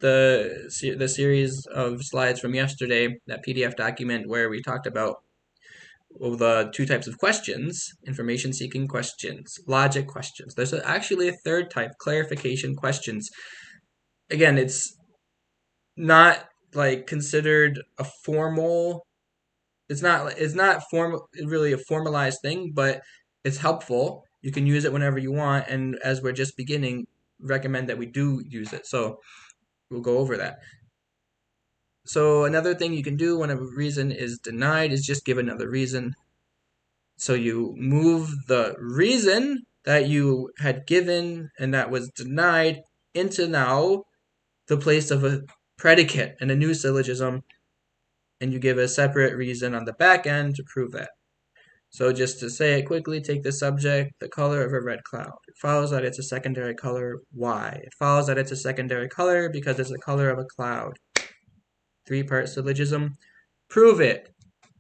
the series of slides from yesterday, that PDF document where we talked about the two types of questions: information seeking questions, logic questions. There's actually a third type, clarification questions. Again, it's not like considered a formal, it's not really a formalized thing, but it's helpful. You can use it whenever you want, and as we're just beginning, recommend that we do use it. So we'll go over that. So another thing you can do when a reason is denied is just give another reason. So you move the reason that you had given and that was denied into now the place of a predicate and a new syllogism, and you give a separate reason on the back end to prove that. So just to say it quickly, take the subject, the color of a red cloud. It follows that it's a secondary color. Why? It follows that it's a secondary color because it's the color of a cloud. Three-part syllogism. Prove it.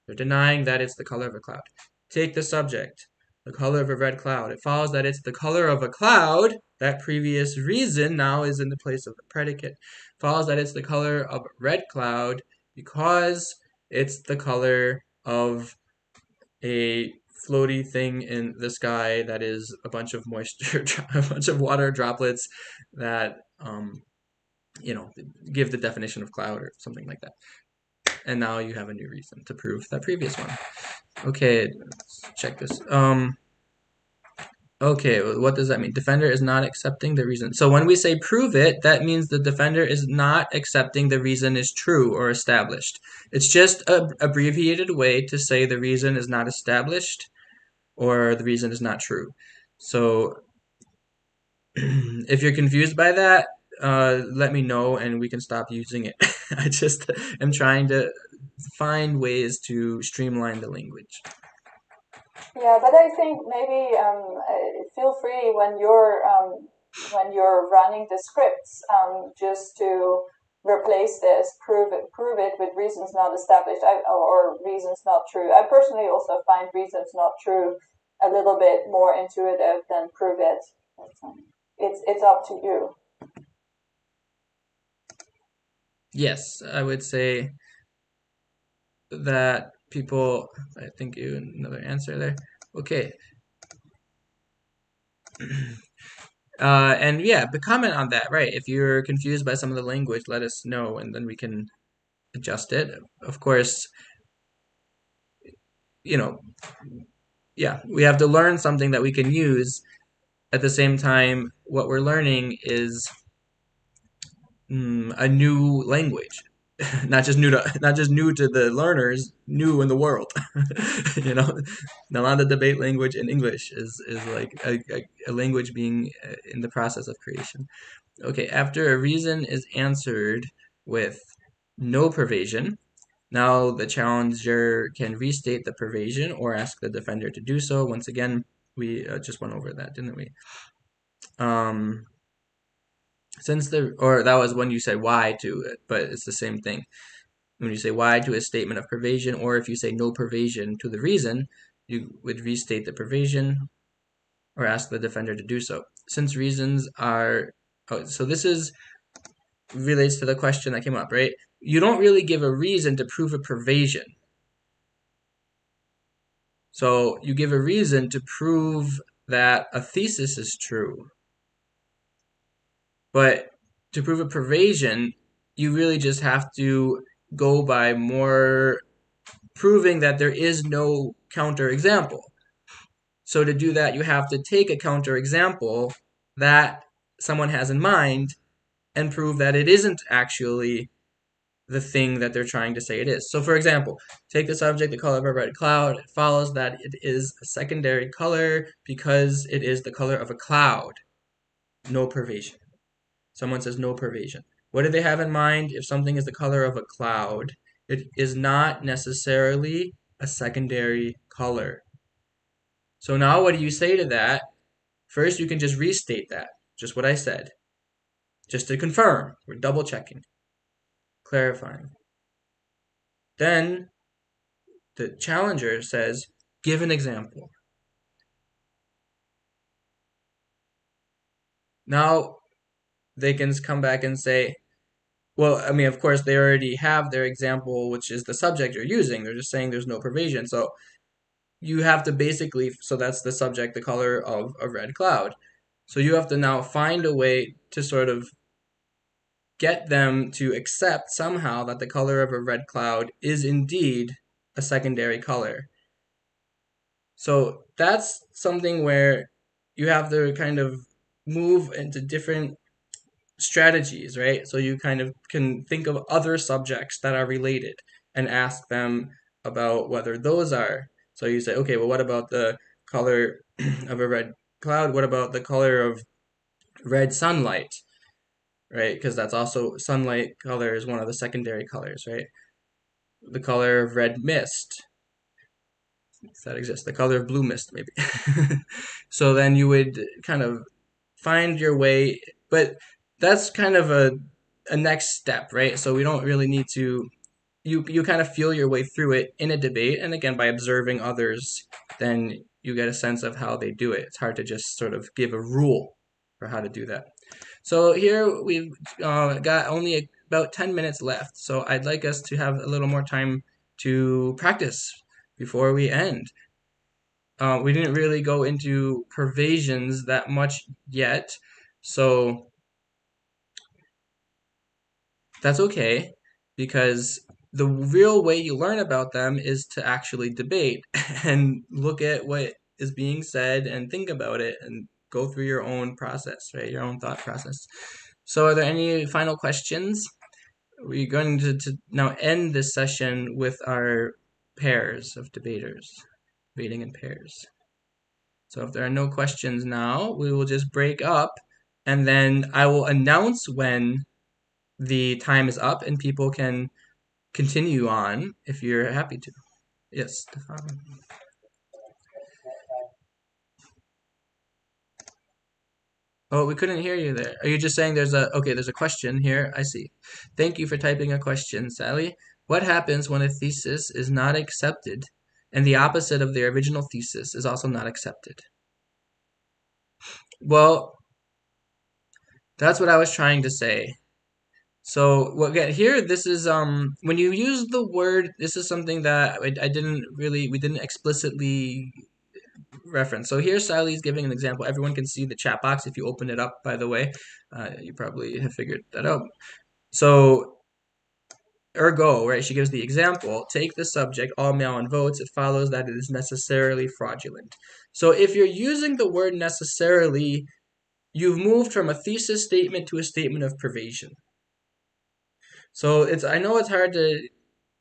They're denying that it's the color of a cloud. Take the subject, the color of a red cloud. It follows that it's the color of a cloud. That previous reason now is in the place of the predicate. Follows that it's the color of a red cloud because it's the color of a floaty thing in the sky that is a bunch of moisture, a bunch of water droplets that, give the definition of cloud or something like that. And now you have a new reason to prove that previous one. Okay, let's check this. Okay, what does that mean? Defender is not accepting the reason. So when we say prove it, that means the defender is not accepting the reason is true or established. It's just an abbreviated way to say the reason is not established or the reason is not true. So if you're confused by that, let me know and we can stop using it. I just am trying to find ways to streamline the language. Yeah, but I think maybe feel free when you're running the scripts just to replace this, prove it with reasons not established or reasons not true. I personally also find reasons not true a little bit more intuitive than prove it. It's up to you. Yes, I would say that people, I think you another answer there. Okay. And yeah, but comment on that, right? If you're confused by some of the language, let us know and then we can adjust it. Of course, yeah, we have to learn something that we can use. At the same time, what we're learning is a new language. not just new to the learners, new in the world. A lot of the debate language in English is like a language being in the process of creation. Okay, after a reason is answered with no pervasion, now the challenger can restate the pervasion or ask the defender to do so. Once again, we just went over that, didn't we? That was when you said why to it, but it's the same thing. When you say why to a statement of pervasion, or if you say no pervasion to the reason, you would restate the pervasion or ask the defender to do so. Since reasons are, so this relates to the question that came up, right? You don't really give a reason to prove a pervasion. So you give a reason to prove that a thesis is true. But to prove a pervasion, you really just have to go by more proving that there is no counterexample. So to do that, you have to take a counterexample that someone has in mind and prove that it isn't actually the thing that they're trying to say it is. So for example, take the subject, the color of a red cloud. It follows that it is a secondary color because it is the color of a cloud. No pervasion. Someone says no pervasion. What do they have in mind? If something is the color of a cloud, it is not necessarily a secondary color. So now what do you say to that? First, you can just restate that, just what I said. Just to confirm. We're double checking. Clarifying. Then the challenger says, give an example. Now they can come back and say, well, I mean, of course, they already have their example, which is the subject you're using. They're just saying there's no pervasion. So you have to basically, so that's the subject, the color of a red cloud. So you have to now find a way to sort of get them to accept somehow that the color of a red cloud is indeed a secondary color. So that's something where you have to kind of move into different strategies, right? So you kind of can think of other subjects that are related and ask them about whether those are. So you say, okay, well, what about the color of a red cloud? What about the color of red sunlight, right? Because that's also sunlight color is one of the secondary colors, right? The color of red mist, if that exists, the color of blue mist, maybe. So then you would kind of find your way, but that's kind of a next step, right? So we don't really need to you kind of feel your way through it in a debate, and again by observing others, then you get a sense of how they do it. It's hard to just sort of give a rule for how to do that. So here we've got only about 10 minutes left, so I'd like us to have a little more time to practice before we end. We didn't really go into pervasions that much yet, so that's okay, because the real way you learn about them is to actually debate and look at what is being said and think about it and go through your own process, right? Your own thought process. So are there any final questions? We're going to now end this session with our pairs of debaters, debating in pairs. So if there are no questions now, we will just break up, and then I will announce when the time is up and people can continue on if you're happy to. Yes, Stefan. Oh, we couldn't hear you there. Are you just saying there's a question here? I see. Thank you for typing a question, Sally. What happens when a thesis is not accepted and the opposite of the original thesis is also not accepted? Well, that's what I was trying to say. So what get here, this is when you use the word, this is something that I didn't really, we didn't explicitly reference. So here Sally's giving an example. Everyone can see the chat box if you open it up, by the way. You probably have figured that out. So ergo, right, she gives the example, take the subject, all mail-in votes, it follows that it is necessarily fraudulent. So if you're using the word necessarily, you've moved from a thesis statement to a statement of pervasion. So I know it's hard to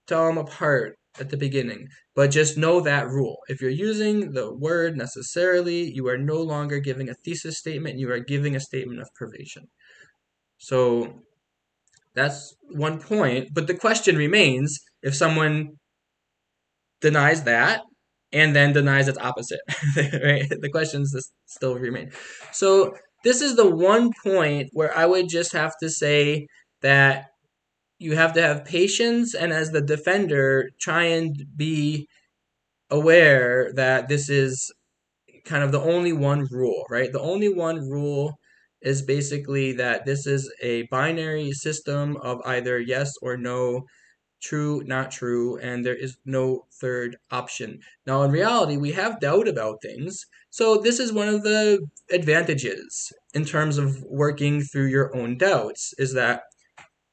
tell them apart at the beginning, but just know that rule. If you're using the word necessarily, you are no longer giving a thesis statement, you are giving a statement of pervasion. So that's one point, but the question remains, if someone denies that and then denies its opposite, right? The questions still remain. So this is the one point where I would just have to say that you have to have patience, and as the defender, try and be aware that this is kind of the only one rule, right? The only one rule is basically that this is a binary system of either yes or no, true, not true, and there is no third option. Now, in reality, we have doubt about things, so this is one of the advantages in terms of working through your own doubts, is that,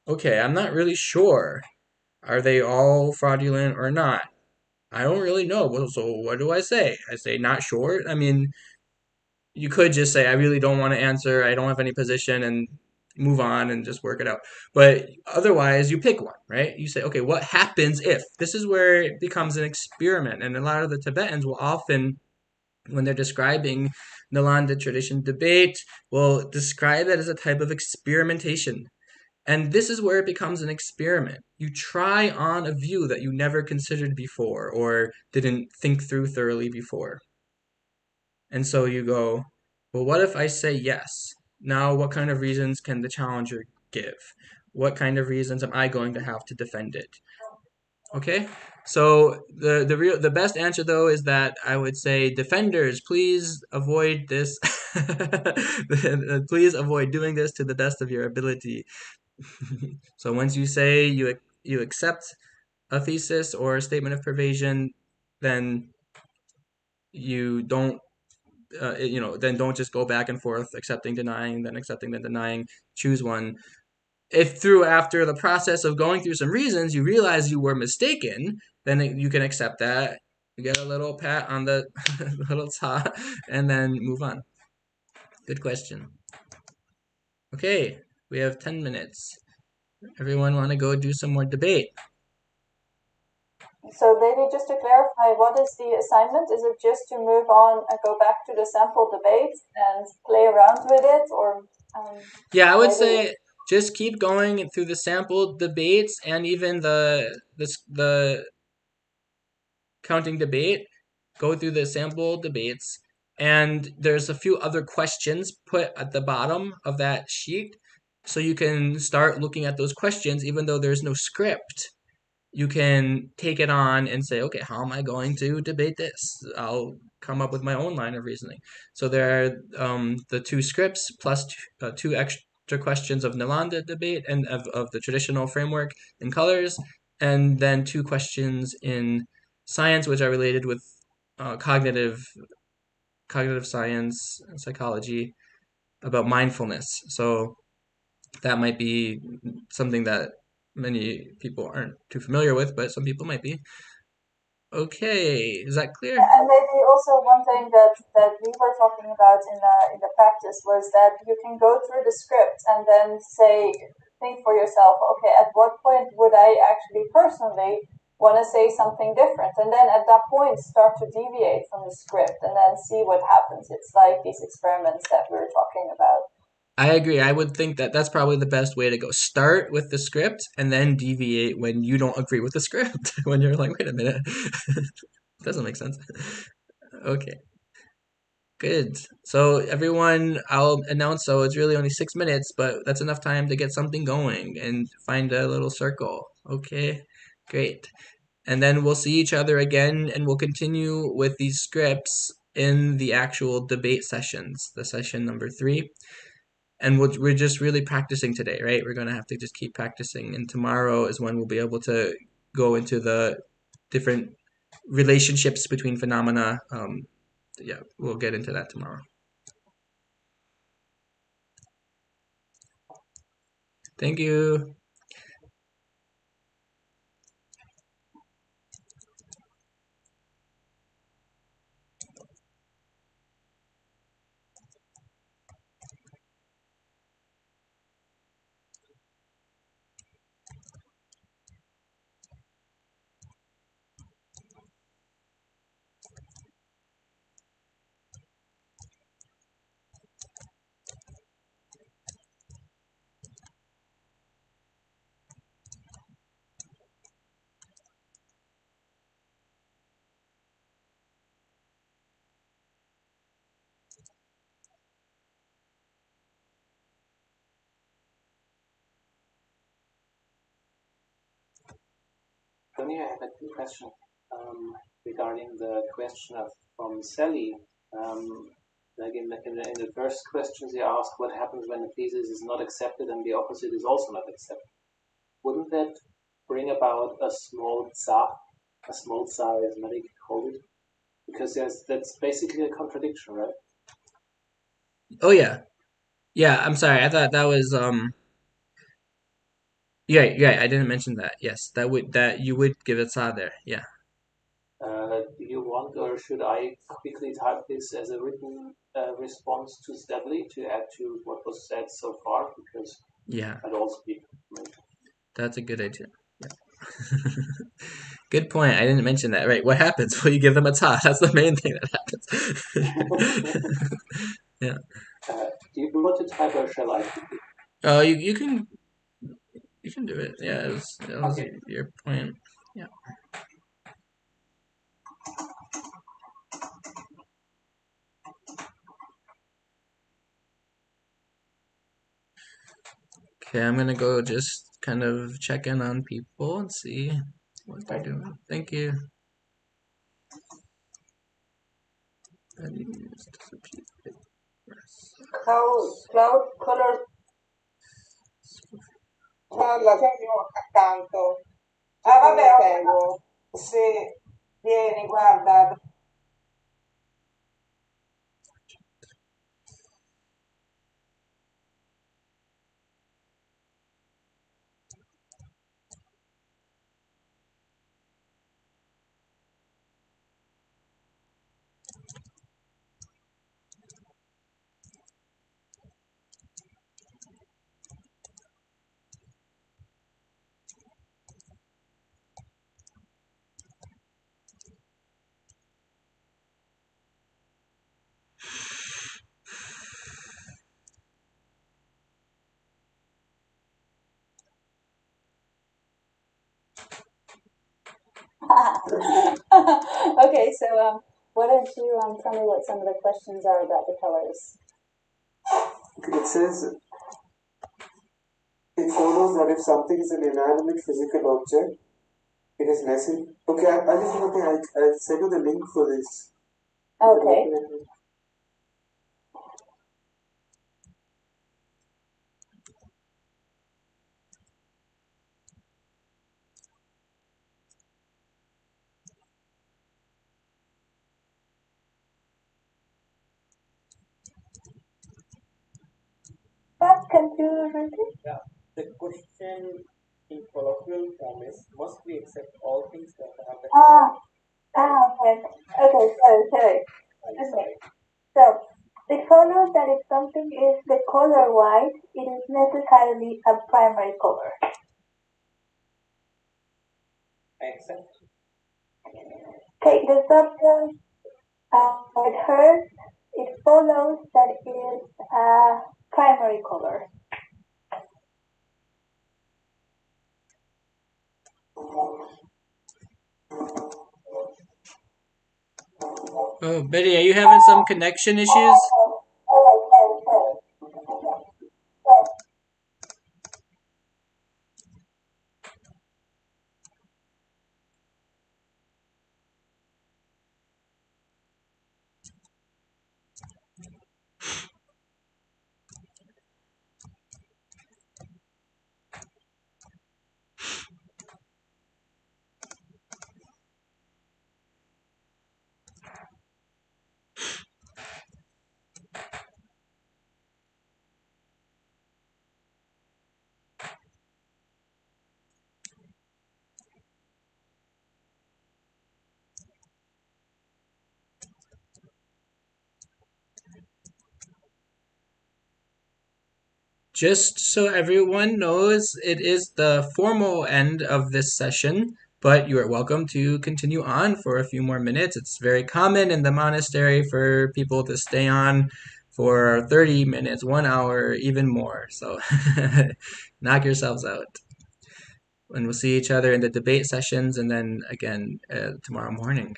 okay, I'm not really sure. Are they all fraudulent or not? I don't really know. Well, so what do I say? I say not sure. I mean, you could just say I really don't want to answer. I don't have any position and move on and just work it out. But otherwise, you pick one, right? You say, okay, what happens if? This is where it becomes an experiment. And a lot of the Tibetans will often, when they're describing Nalanda tradition debate, will describe it as a type of experimentation. And this is where it becomes an experiment. You try on a view that you never considered before or didn't think through thoroughly before. And so you go, well, what if I say yes? Now, what kind of reasons can the challenger give? What kind of reasons am I going to have to defend it? Okay? So the best answer though is that I would say, defenders, please avoid this. Please avoid doing this to the best of your ability. So once you say you accept a thesis or a statement of pervasion, then you don't then don't just go back and forth, accepting, denying, then accepting, then denying. Choose one. If through after the process of going through some reasons you realize you were mistaken, then you can accept that. You get a little pat on the little top, and then move on. Good question. Okay, we have 10 minutes. Everyone want to go do some more debate? So maybe just to clarify, what is the assignment? Is it just to move on and go back to the sample debates and play around with it, or? Yeah, I would maybe say just keep going through the sample debates and even the counting debate. Go through the sample debates, and there's a few other questions put at the bottom of that sheet, so you can start looking at those questions, even though there's no script. You can take it on and say, okay, how am I going to debate this? I'll come up with my own line of reasoning. So there are the two scripts plus two extra questions of Nalanda debate and of the traditional framework in colors, and then two questions in science, which are related with cognitive science and psychology about mindfulness. So that might be something that many people aren't too familiar with, but some people might be. Okay, is that clear? And maybe also one thing that we were talking about in the practice was that you can go through the script and then think for yourself, okay, at what point would I actually personally want to say something different? And then at that point, start to deviate from the script and then see what happens. It's like these experiments that we were talking about. I agree. I would think that that's probably the best way to go. Start with the script and then deviate when you don't agree with the script. When you're like, wait a minute, doesn't make sense. Okay, good. So everyone, I'll announce. So it's really only 6 minutes, but that's enough time to get something going and find a little circle. Okay, great. And then we'll see each other again, and we'll continue with these scripts in the actual debate sessions, the session number 3. And we're just really practicing today, right? We're going to have to just keep practicing. And tomorrow is when we'll be able to go into the different relationships between phenomena. Yeah, we'll get into that tomorrow. Thank you. Tony, I have a quick question regarding the question from Sally. Like in the first question, they asked what happens when the thesis is not accepted and the opposite is also not accepted. Wouldn't that bring about a small tsar, as Malik called it? Because that's basically a contradiction, right? Oh yeah, yeah. I'm sorry. I thought that was Yeah, yeah. I didn't mention that. Yes, that you would give it sa there. Yeah. Do you want, or should I quickly type this as a written response to Steadley to add to what was said so far? Because Yeah, I'd also be. that's a good idea. Yeah. Good point. I didn't mention that. Right. What happens? Well, you give them a ta. That's the main thing that happens. Yeah. Do you want to type or shall I? You can do it. Yeah, it was Okay. your point. Yeah. Okay, I'm gonna go just kind of check in on people and see what they're doing. Thank you. Cloud color. Parla proprio accanto. Vabbè, Seguo. se vieni, guarda. Okay, so why don't you tell me what some of the questions are about the colors? It says it follows that if something is an inanimate physical object, it is less in. Okay, I just want to think. I'll send you the link for this. Okay. What computer? Yeah. The question in colloquial form is: must we accept all things that have the Okay. Okay, sorry. Okay. So, it follows that if something is the color white, it is necessarily a primary color. accept? Take the substance with hers, it follows that it is a primary color. Oh, Betty, are you having some connection issues? Just so everyone knows, it is the formal end of this session, but you are welcome to continue on for a few more minutes. It's very common in the monastery for people to stay on for 30 minutes, 1 hour, even more. So knock yourselves out. And we'll see each other in the debate sessions and then again tomorrow morning.